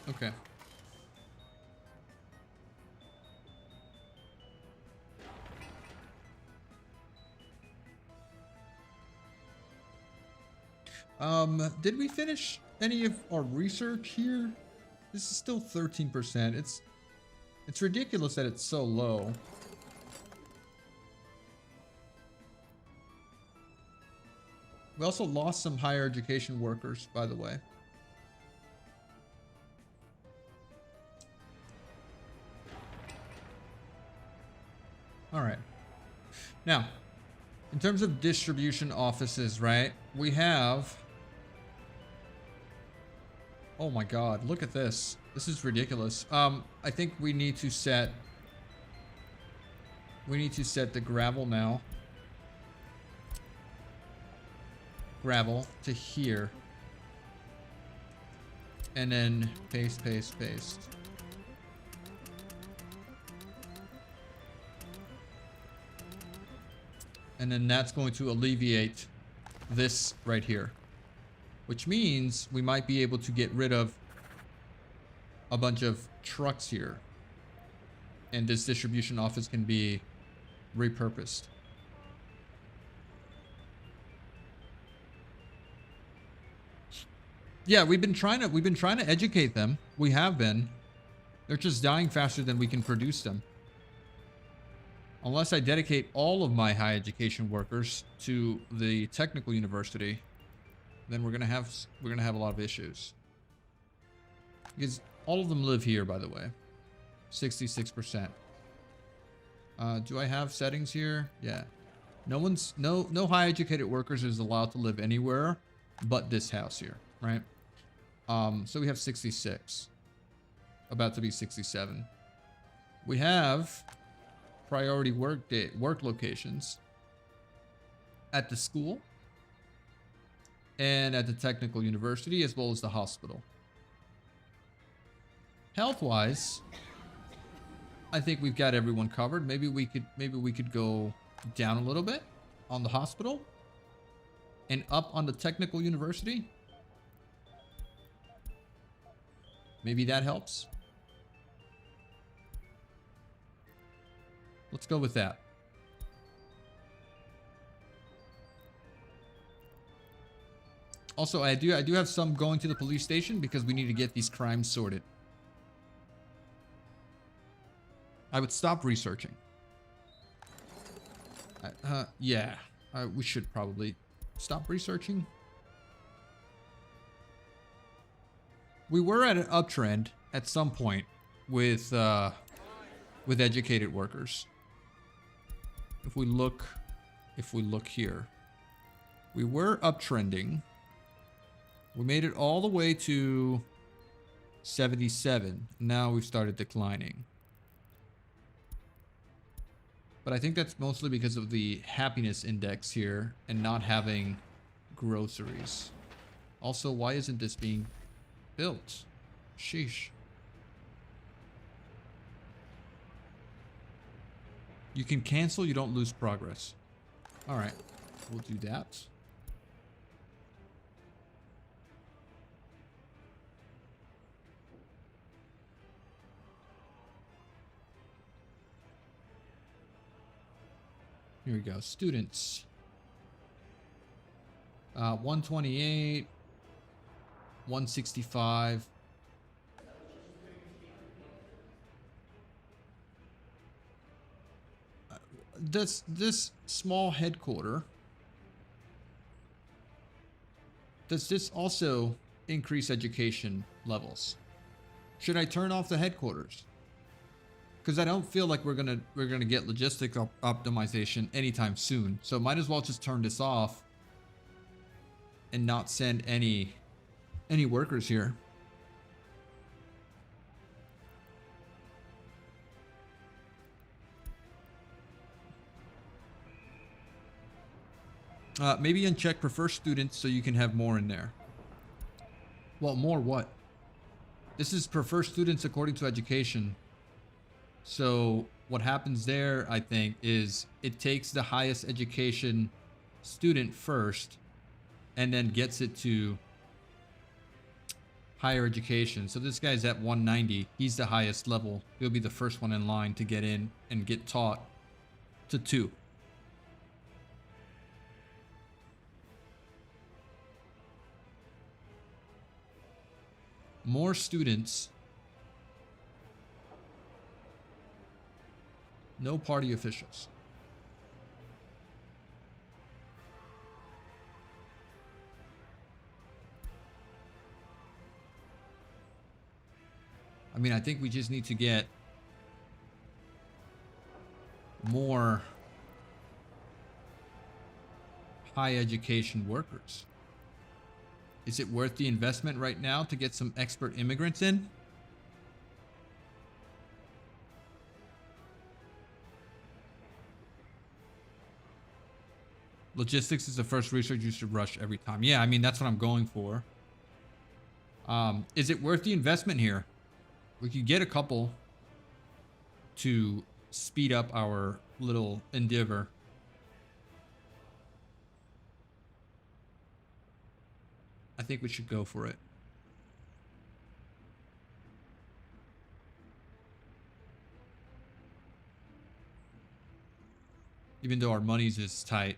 Speaker 1: Okay. Did we finish any of our research here? This is still 13%. It's ridiculous that it's so low. We also lost some higher education workers, by the way. All right. Now, in terms of distribution offices, right? We have... Oh my god, look at this. This is ridiculous. I think we need to set... We need to set the gravel now. Gravel to here. And then paste, paste, paste. And then that's going to alleviate this right here. Which means we might be able to get rid of a bunch of trucks here. And this distribution office can be repurposed. Yeah, we've been trying to educate them. We have been. They're just dying faster than we can produce them. Unless I dedicate all of my higher education workers to the technical university, then we're gonna have a lot of issues. Because all of them live here, by the way. 66%. Do I have settings here? Yeah. No high educated workers is allowed to live anywhere but this house here, right? So we have 66. About to be 67. We have priority work locations at the school and at the technical university, as well as the hospital. Health-wise, I think we've got everyone covered. Maybe we could go down a little bit on the hospital and up on the technical university. Maybe that helps. Let's go with that. Also, I do have some going to the police station because we need to get these crimes sorted. I would stop researching. Yeah, we should probably stop researching. We were at an uptrend at some point with educated workers. If we look here, we were uptrending. We made it all the way to 77. Now we've started declining. But I think that's mostly because of the happiness index here and not having groceries. Also, why isn't this being built? Sheesh. You can cancel, you don't lose progress. All right, we'll do that. Here we go, students. 128, 165. This small headquarter, does this also increase education levels? Should I turn off the headquarters? Because I don't feel like we're gonna get logistic optimization anytime soon. So might as well just turn this off and not send any workers here. Maybe uncheck prefer students so you can have more in there. Well, more what? This is prefer students according to education. So what happens there, I think, is it takes the highest education student first and then gets it to higher education. So this guy's at 190. He's the highest level. He'll be the first one in line to get in and get taught to 2. More students. No party officials. I mean, I think we just need to get more high education workers. Is it worth the investment right now to get some expert immigrants in? Logistics is the first research you should rush every time. Yeah, I mean, that's what I'm going for. Is it worth the investment here? We could get a couple to speed up our little endeavor. I think we should go for it. Even though our money's is tight.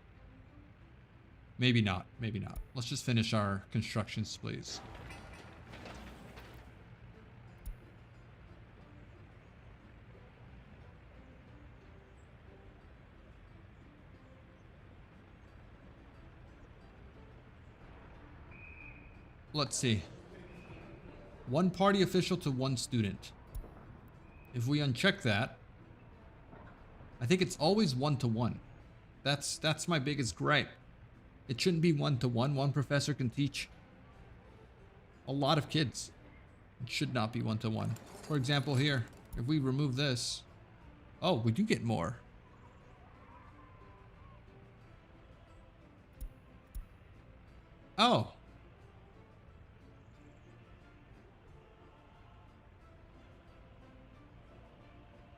Speaker 1: Maybe not. Maybe not. Let's just finish our constructions, please. Let's see. One party official to one student. If we uncheck that, I think it's always 1-to-1. That's my biggest gripe. It shouldn't be 1-to-1. One professor can teach a lot of kids. It should not be 1-to-1. For example, here, if we remove this, oh, we do get more. Oh.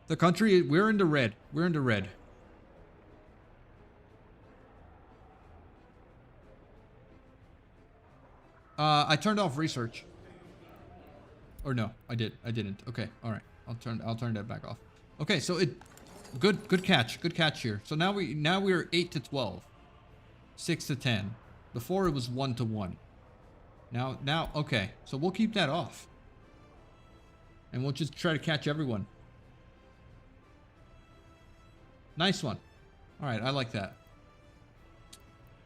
Speaker 1: The country, we're in the red. We're in the red. I turned off research. Or no, I didn't. Okay, all right. I'll turn that back off. Okay, so good catch here. So now we're 8-to-12, 6-to-10. Before it was 1-to-1. Now okay. So we'll keep that off, and we'll just try to catch everyone. Nice one. All right, I like that.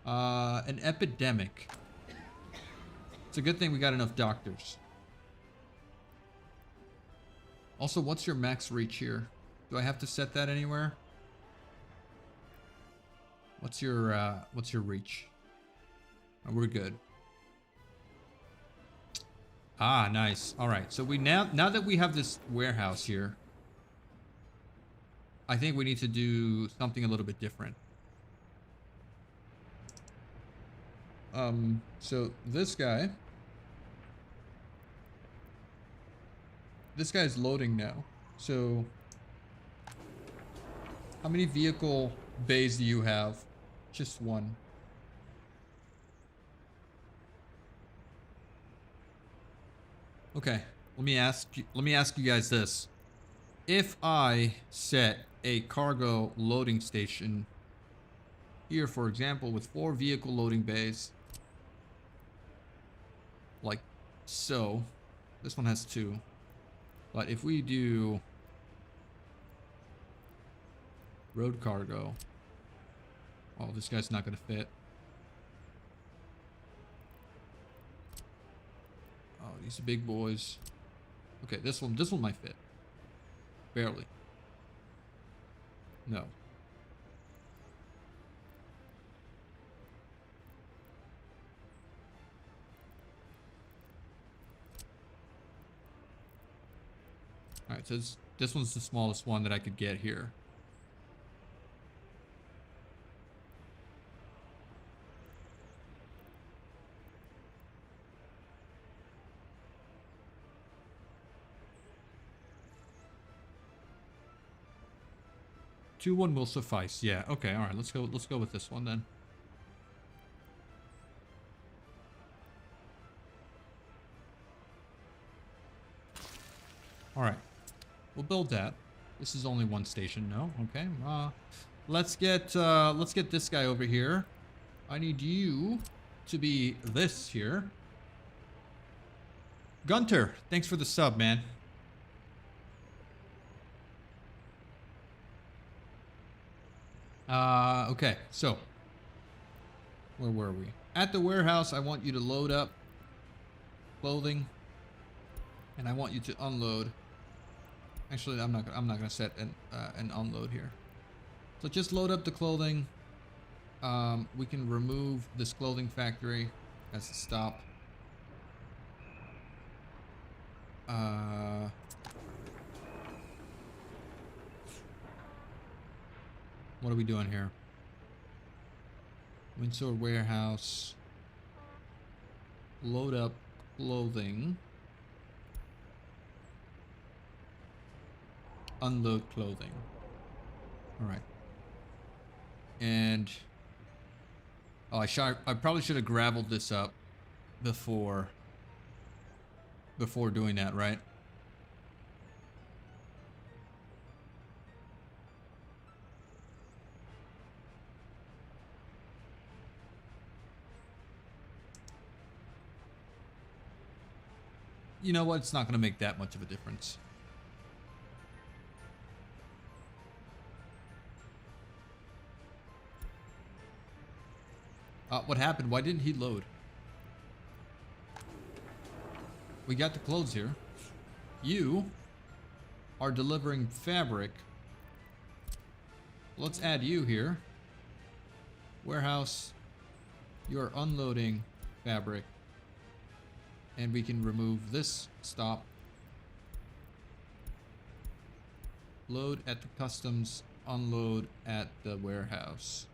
Speaker 1: An epidemic. It's a good thing we got enough doctors. Also, what's your max reach here? Do I have to set that anywhere? What's your reach? Oh, we're good. Ah, nice. All right. So now that we have this warehouse here, I think we need to do something a little bit different. So this guy's loading now. So how many vehicle bays do you have? Just one. Okay, let me ask you guys this. If I set a cargo loading station here, for example, with 4 vehicle loading bays, like so, this one has 2. But if we do road cargo, oh, this guy's not gonna fit. Oh, these are big boys. Okay, this one might fit. Barely. No. Alright, so this one's the smallest one that I could get here. Two one will suffice. Yeah. Okay. All right. Let's go with this one then. All right. We'll build that. This is only one station. No. Okay. Let's get this guy over here. I need you to be this here. Gunter, thanks for the sub, man. Okay, so where were we? At the warehouse, I want you to load up clothing, and I want you to unload. Actually, I'm not gonna set an unload here. So just load up the clothing. We can remove this clothing factory as a stop. What are we doing here? Windsor warehouse. Load up clothing. Unload clothing. All right. And oh, I probably should have gravelled this up. before doing that, right? You know what? It's not going to make that much of a difference. What happened? Why didn't he load? We got the clothes here. You are delivering fabric. Let's add you here. Warehouse. You're unloading fabric. And we can remove this stop. Load at the customs, unload at the warehouse.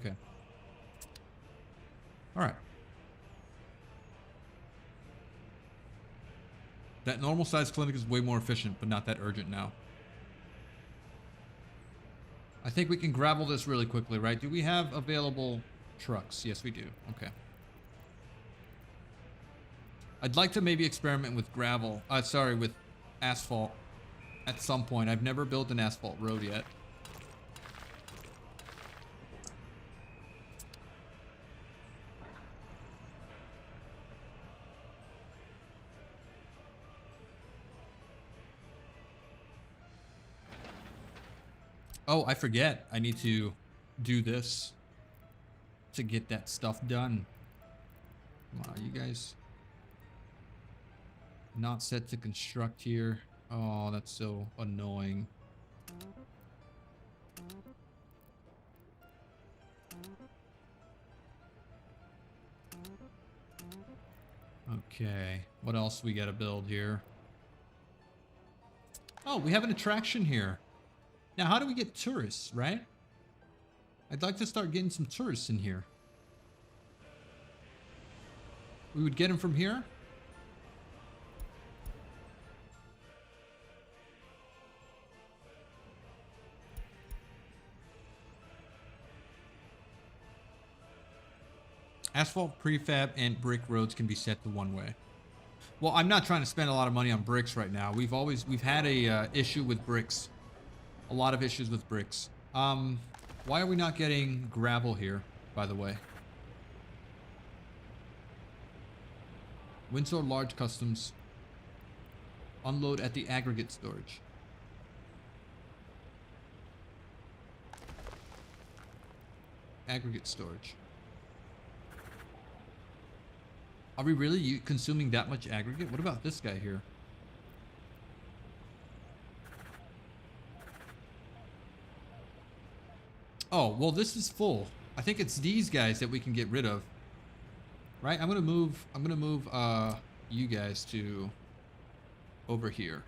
Speaker 1: Okay. All right. That normal size clinic is way more efficient, but not that urgent now. I think we can gravel this really quickly, right? Do we have available trucks? Yes, we do. Okay. I'd like to maybe experiment with gravel. Sorry, with asphalt at some point. I've never built an asphalt road yet. Oh, I forget. I need to do this to get that stuff done. Come on, you guys not set to construct here. Oh, that's so annoying. Okay, what else we gotta build here? Oh, we have an attraction here. Now, how do we get tourists, right? I'd like to start getting some tourists in here. We would get them from here. Asphalt, prefab, and brick roads can be set to one way. Well, I'm not trying to spend a lot of money on bricks right now. We've had a issue with bricks. A lot of issues with bricks. Why are we not getting gravel here, by the way? Windsor Large Customs. Unload at the aggregate storage. Aggregate storage. Are we really consuming that much aggregate? What about this guy here? Oh, well, this is full. I think it's these guys that we can get rid of. Right? I'm gonna move you guys to over here.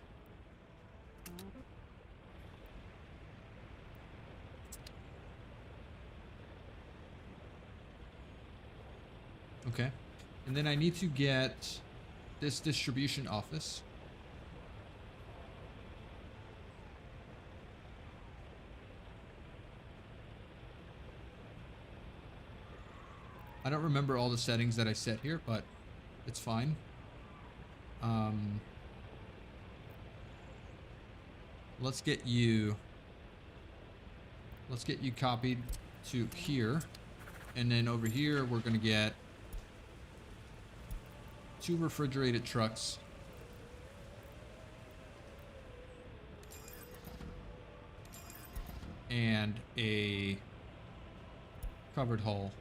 Speaker 1: Okay. And then I need to get this distribution office. I don't remember all the settings that I set here, but it's fine. Let's get you copied to here. And then over here, we're going to get 2 refrigerated trucks. And a covered hull.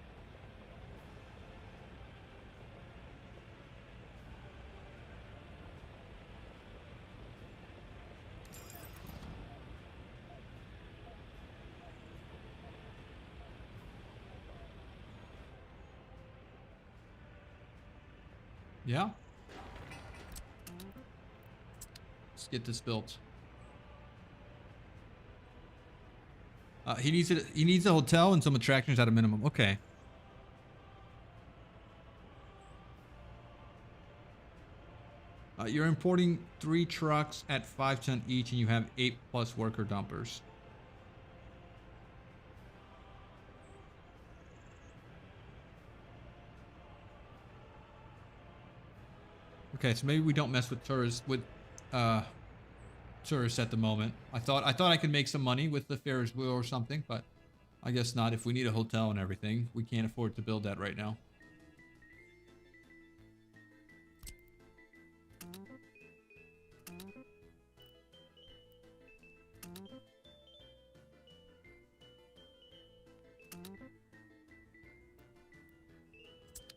Speaker 1: Yeah. Let's get this built. He needs a hotel and some attractions at a minimum. Okay. You're importing 3 trucks at 5 ton each, and you have 8+ worker dumpers. Okay, so maybe we don't mess with tourists tourists at the moment. I thought I could make some money with the Ferris wheel or something, but I guess not. If we need a hotel and everything, we can't afford to build that right now.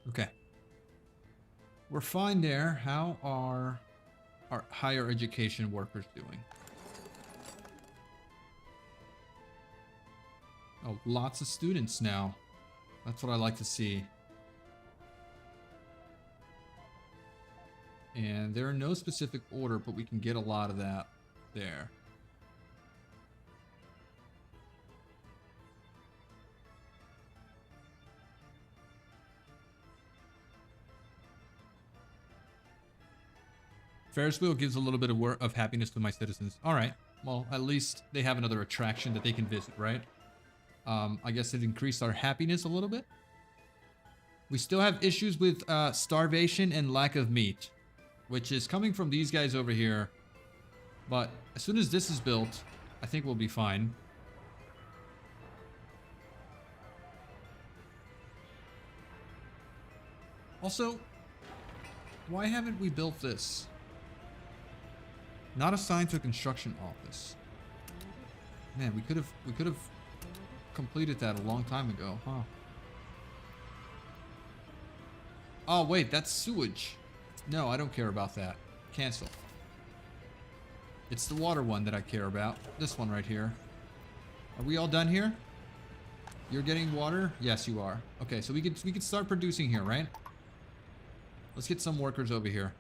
Speaker 1: Okay. We're fine there. How are our higher education workers doing? Oh, lots of students now. That's what I like to see. And they're in no specific order, but we can get a lot of that there. Ferris wheel gives a little bit of happiness to my citizens. All right. Well, at least they have another attraction that they can visit, right? I guess it increased our happiness a little bit. We still have issues with starvation and lack of meat, which is coming from these guys over here. But as soon as this is built, I think we'll be fine. Also, why haven't we built this? Not assigned to a construction office. Man, we could have completed that a long time ago, huh? Oh wait, that's sewage. No, I don't care about that. Cancel. It's the water one that I care about. This one right here. Are we all done here? You're getting water? Yes, you are. Okay, so we could start producing here, right? Let's get some workers over here.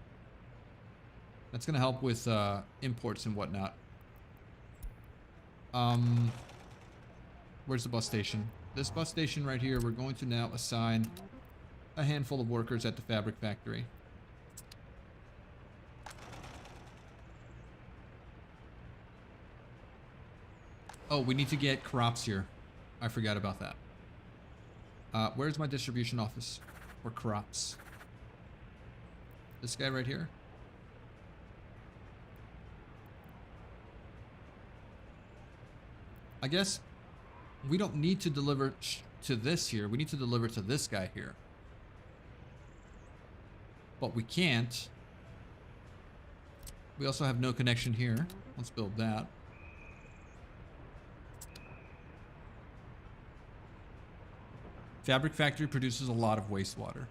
Speaker 1: That's gonna help with imports and whatnot. Where's the bus station? This bus station right here, we're going to now assign a handful of workers at the fabric factory. Oh, we need to get crops here. I forgot about that. Where's my distribution office for crops? This guy right here? I guess we don't need to deliver to this here. We need to deliver to this guy here. But we can't. We also have no connection here. Let's build that. Fabric factory produces a lot of wastewater.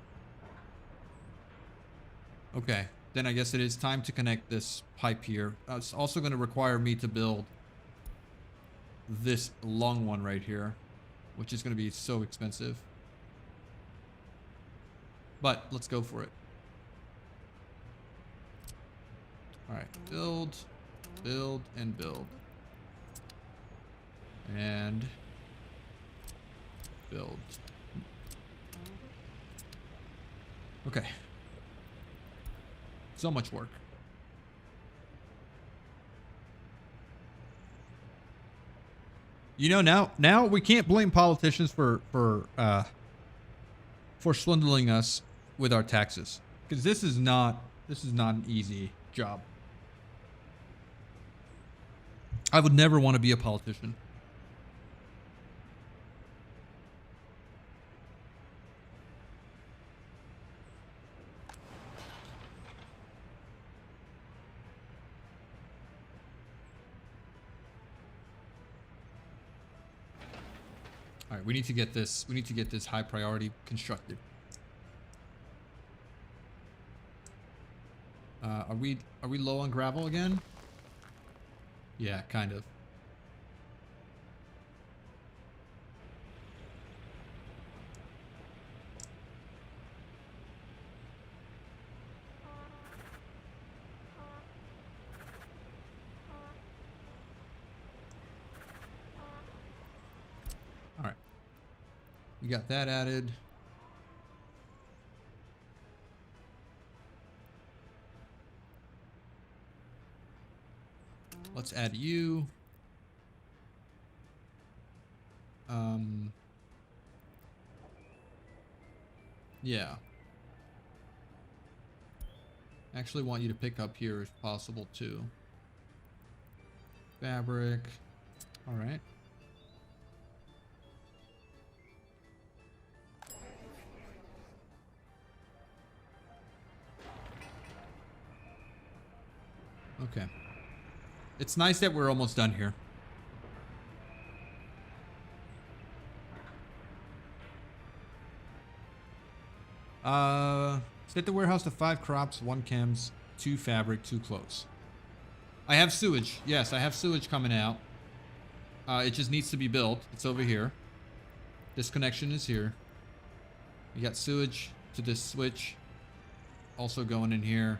Speaker 1: Okay, then I guess it is time to connect this pipe here. It's also going to require me to build this long one right here, which is going to be so expensive. But let's go for it. All right, build, build, and build. And build. Okay. So much work. You know, now we can't blame politicians for swindling us with our taxes, because this is not an easy job. I would never want to be a politician. All right, we need to get this. We need to get this high priority constructed. Are we low on gravel again? Yeah, kind of. All right. We got that added. Let's add you. Yeah. I actually want you to pick up here if possible too. Fabric. All right. Okay. It's nice that we're almost done here. Set the warehouse to 5 crops, 1 chems, 2 fabric, 2 clothes. I have sewage. Yes, I have sewage coming out. It just needs to be built. It's over here. This connection is here. We got sewage to this switch. Also going in here.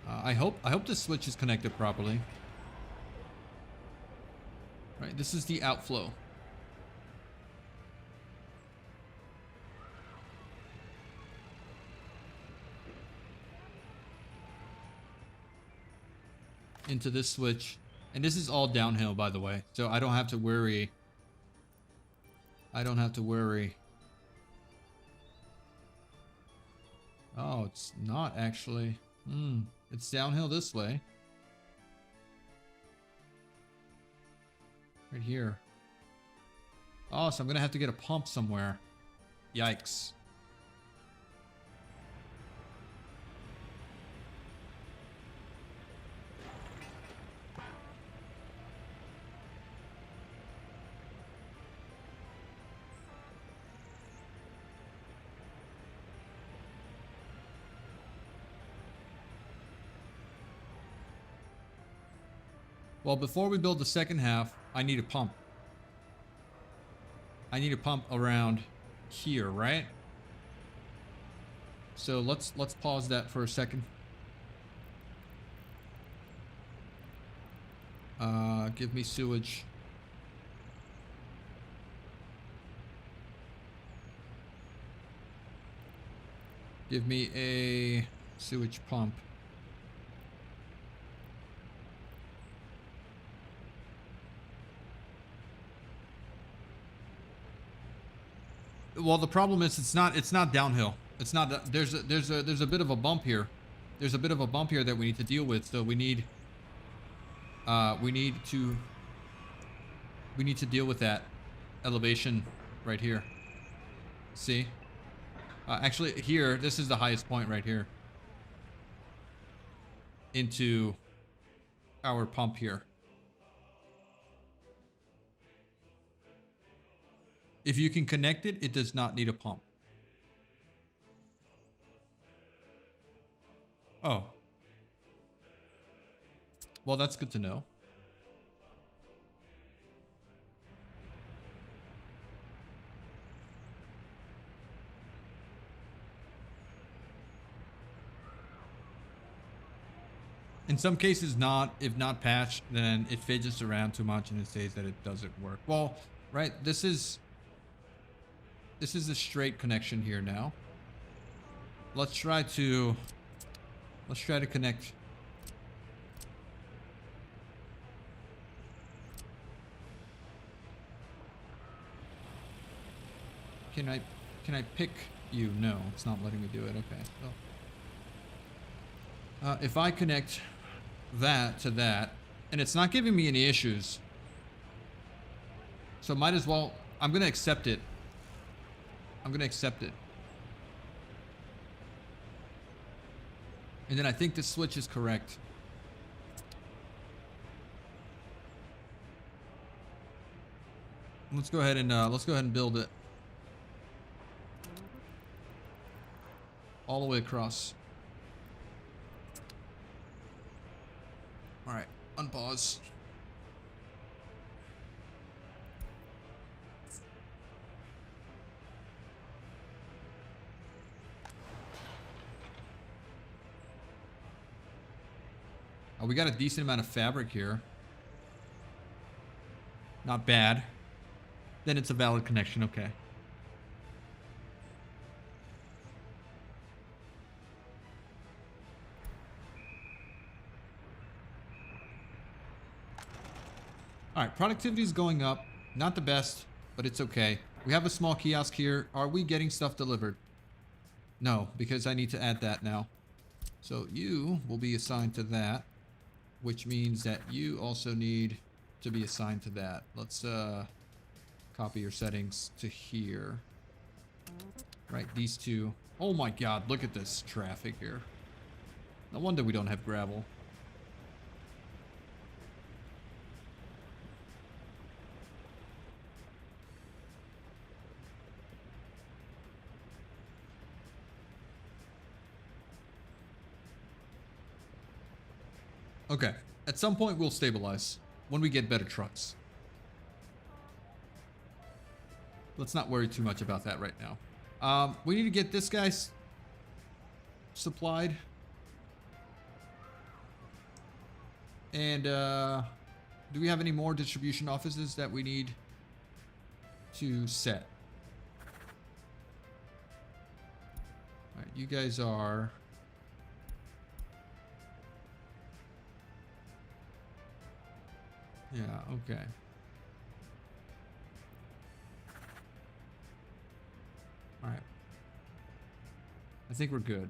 Speaker 1: I hope this switch is connected properly. Right, this is the outflow. Into this switch. And this is all downhill, by the way. So I don't have to worry. Oh, it's not actually. It's downhill this way. Right here. Oh, so I'm gonna have to get a pump somewhere. Yikes. Well, before we build the second half, I need a pump. I need a pump around here, right? So let's pause that for a second. Give me sewage. Give me a sewage pump. Well, the problem is it's not downhill. It's not. There's a bit of a bump here. There's a bit of a bump here that we need to deal with. So we need to deal with that elevation right here. See? Actually, here, this is the highest point right here. Into our pump here. If you can connect it, it does not need a pump. Oh. Well, that's good to know. In some cases, if not patched, then it fidgets around too much and it says that it doesn't work. Well, right, this is a straight connection here now. Let's try to connect. Can I pick you? No, it's not letting me do it. Okay. So, if I connect that to that, and it's not giving me any issues, so might as well. I'm gonna accept it. And then I think this switch is correct. Let's go ahead and build it all the way across. All right, unpause. Oh, we got a decent amount of fabric here. Not bad. Then it's a valid connection, okay. Alright, productivity is going up. Not the best, but it's okay. We have a small kiosk here. Are we getting stuff delivered? No, because I need to add that now. So you will be assigned to that, which means that you also need to be assigned to that. Let's copy your settings to here. Right, these two. Oh my god, look at this traffic here. No wonder we don't have gravel. Okay, at some point we'll stabilize when we get better trucks. Let's not worry too much about that right now. We need to get this guy supplied. And do we have any more distribution offices that we need to set? All right, you guys are... Yeah, okay. All right. I think we're good.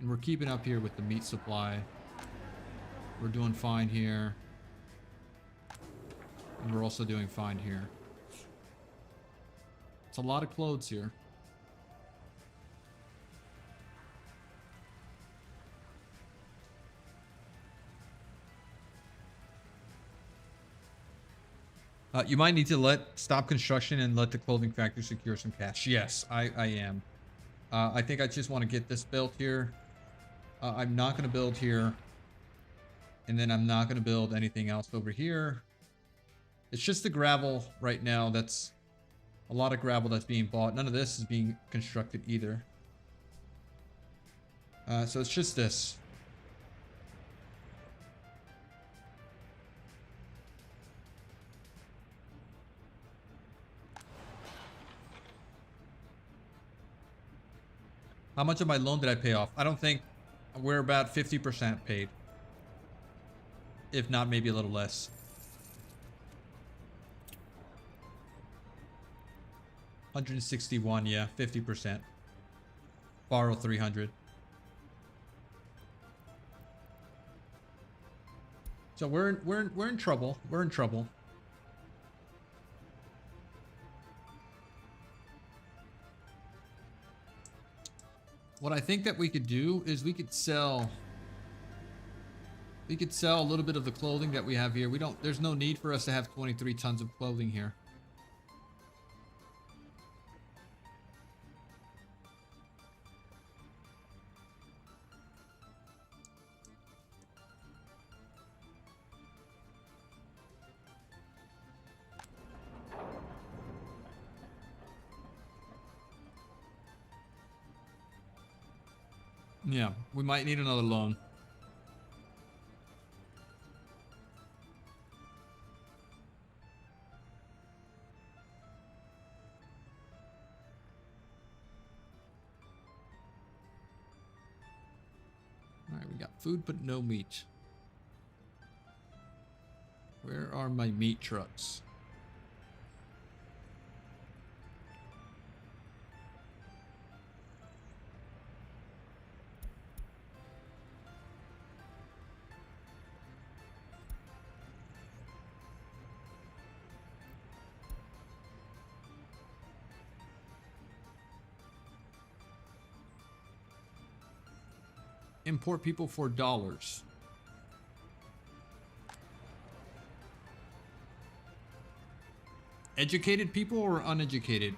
Speaker 1: And we're keeping up here with the meat supply. We're doing fine here. And we're also doing fine here. It's a lot of clothes here. You might need to stop construction and let the clothing factory secure some cash. Yes, I am. I think I just want to get this built here. I'm not going to build here. And then I'm not going to build anything else over here. It's just the gravel right now. That's a lot of gravel that's being bought. None of this is being constructed either. So it's just this. How much of my loan did I pay off? I don't think we're about 50% paid. If not, maybe a little less. $161, yeah, 50%. Borrow 300. So we're in trouble. We're in trouble. What I think that we could do is we could sell a little bit of the clothing that we have here. There's no need for us to have 23 tons of clothing here. Yeah, we might need another loan. Alright, we got food but no meat. Where are my meat trucks? Import people for dollars. Educated people or uneducated?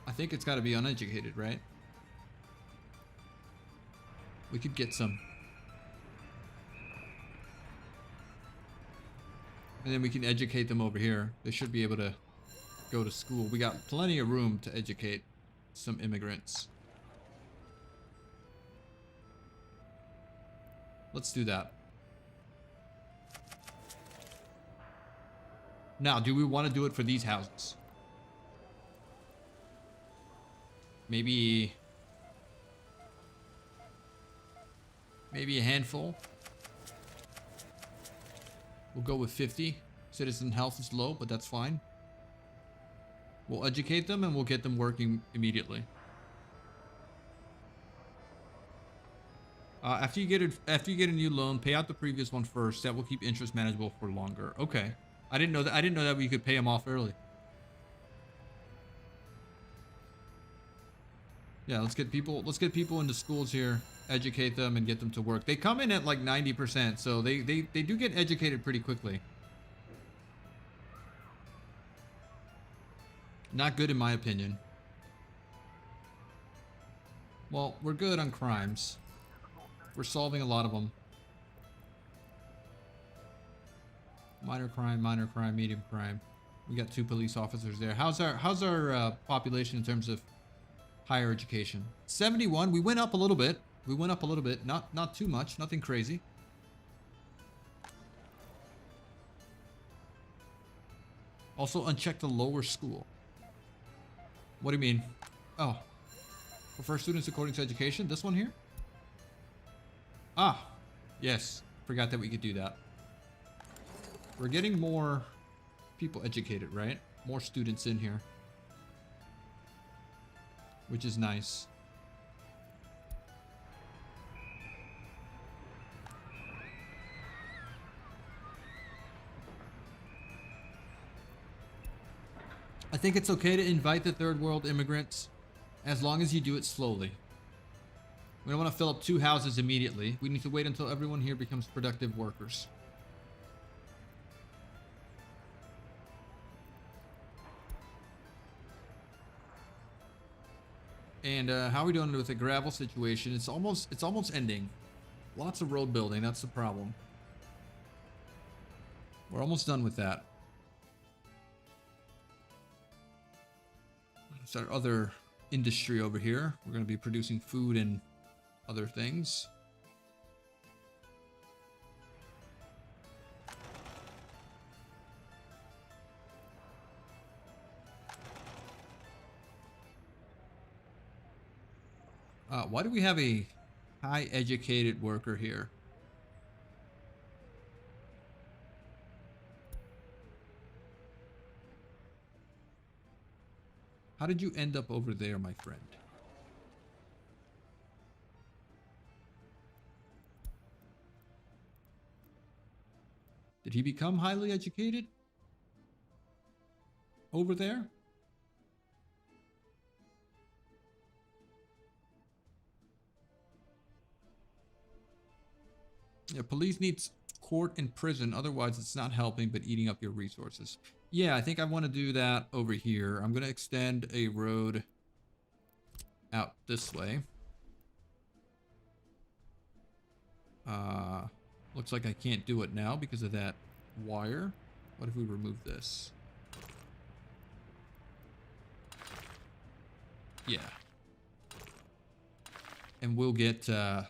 Speaker 1: I think it's got to be uneducated, right? We could get some. And then we can educate them over here. They should be able to go to school. We got plenty of room to educate some immigrants. Let's do that. Now, do we want to do it for these houses? Maybe a handful. We'll go with 50. Citizen health is low, but that's fine. We'll educate them and we'll get them working immediately. After you get a new loan, pay out the previous one first. That will keep interest manageable for longer. Okay. I didn't know that. I didn't know that we could pay them off early. Yeah, let's get people into schools here, educate them, and get them to work. They come in at like 90%, so they do get educated pretty quickly. Not good in my opinion. Well, we're good on crimes. We're solving a lot of them. Minor crime, medium crime. We got 2 police officers there. How's our population in terms of higher education? 71. We went up a little bit. Not too much. Nothing crazy. Also uncheck the lower school. What do you mean? Oh. Prefer students according to education? This one here? Ah. Yes. Forgot that we could do that. We're getting more people educated, right? More students in here. Which is nice. I think it's okay to invite the third world immigrants as long as you do it slowly. We don't want to fill up 2 houses immediately. We need to wait until everyone here becomes productive workers. And how are we doing with the gravel situation? It's almost ending. Lots of road building, that's the problem. We're almost done with that. It's our other industry over here. We're going to be producing food and other things. Why do we have a high educated worker here? How did you end up over there, my friend? Did he become highly educated? Over there? Yeah, police needs court and prison, otherwise it's not helping but eating up your resources. Yeah, I think I want to do that over here. I'm going to extend a road out this way. Looks like I can't do it now because of that wire. What if we remove this? Yeah. And we'll get a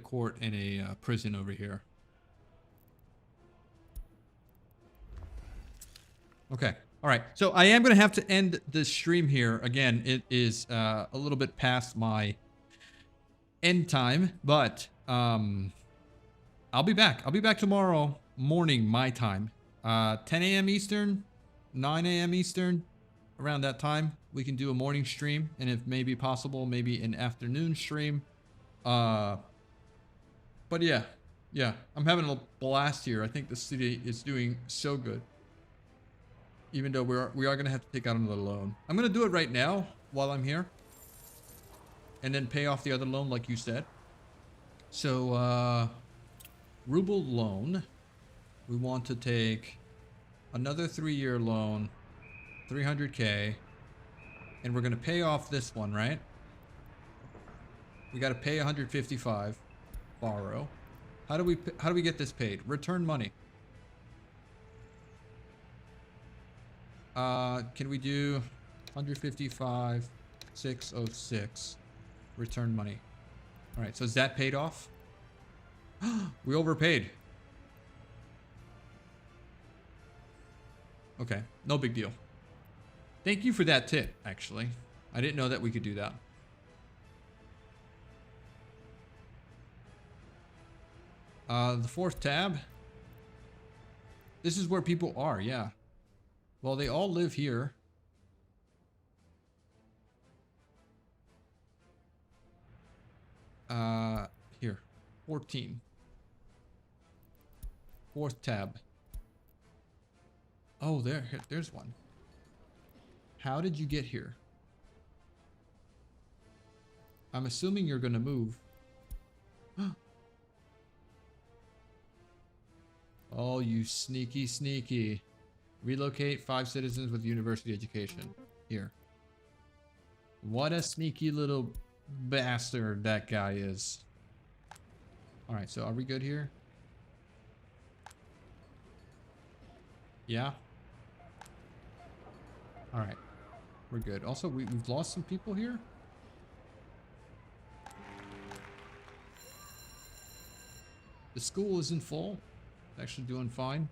Speaker 1: court and a prison over here. Okay. All right. So I am going to have to end this stream here. Again, it is a little bit past my end time, but I'll be back. I'll be back tomorrow morning, my time. 10 a.m. Eastern, 9 a.m. Eastern. Around that time, we can do a morning stream, and if maybe possible, maybe an afternoon stream. But yeah, I'm having a blast here. I think the city is doing so good. Even though we are gonna have to take out another loan. I'm gonna do it right now while I'm here, and then pay off the other loan like you said. So ruble loan, we want to take another 3-year loan, 300k, and we're gonna pay off this one, right? We got to pay 155, borrow. How do we get this paid? Return money. Can we do 155, 606, return money? All right, so is that paid off? We overpaid. Okay, no big deal. Thank you for that tip, actually. I didn't know that we could do that. The 4th tab. This is where people are, yeah. Well, they all live here. Here. 14. Fourth tab. Oh, there's one. How did you get here? I'm assuming you're gonna move. Oh, you sneaky, sneaky. Relocate 5 citizens with university education. Here. What a sneaky little bastard that guy is. Alright, so are we good here? Yeah? Alright. We're good. Also, we've lost some people here. The school isn't full. It's actually doing fine.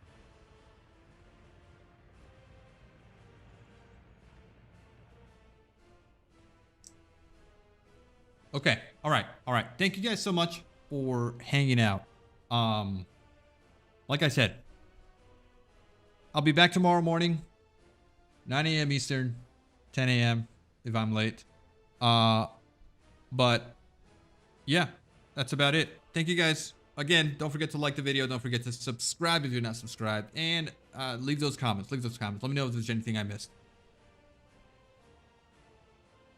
Speaker 1: Okay. All right. All right. Thank you guys so much for hanging out. Like I said, I'll be back tomorrow morning, 9 a.m. Eastern, 10 a.m. if I'm late. But yeah, that's about it. Thank you guys. Again, don't forget to like the video. Don't forget to subscribe if you're not subscribed. And leave those comments. Leave those comments. Let me know if there's anything I missed.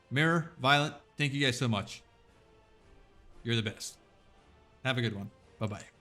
Speaker 1: Mirror, Violent, thank you guys so much. You're the best. Have a good one. Bye-bye.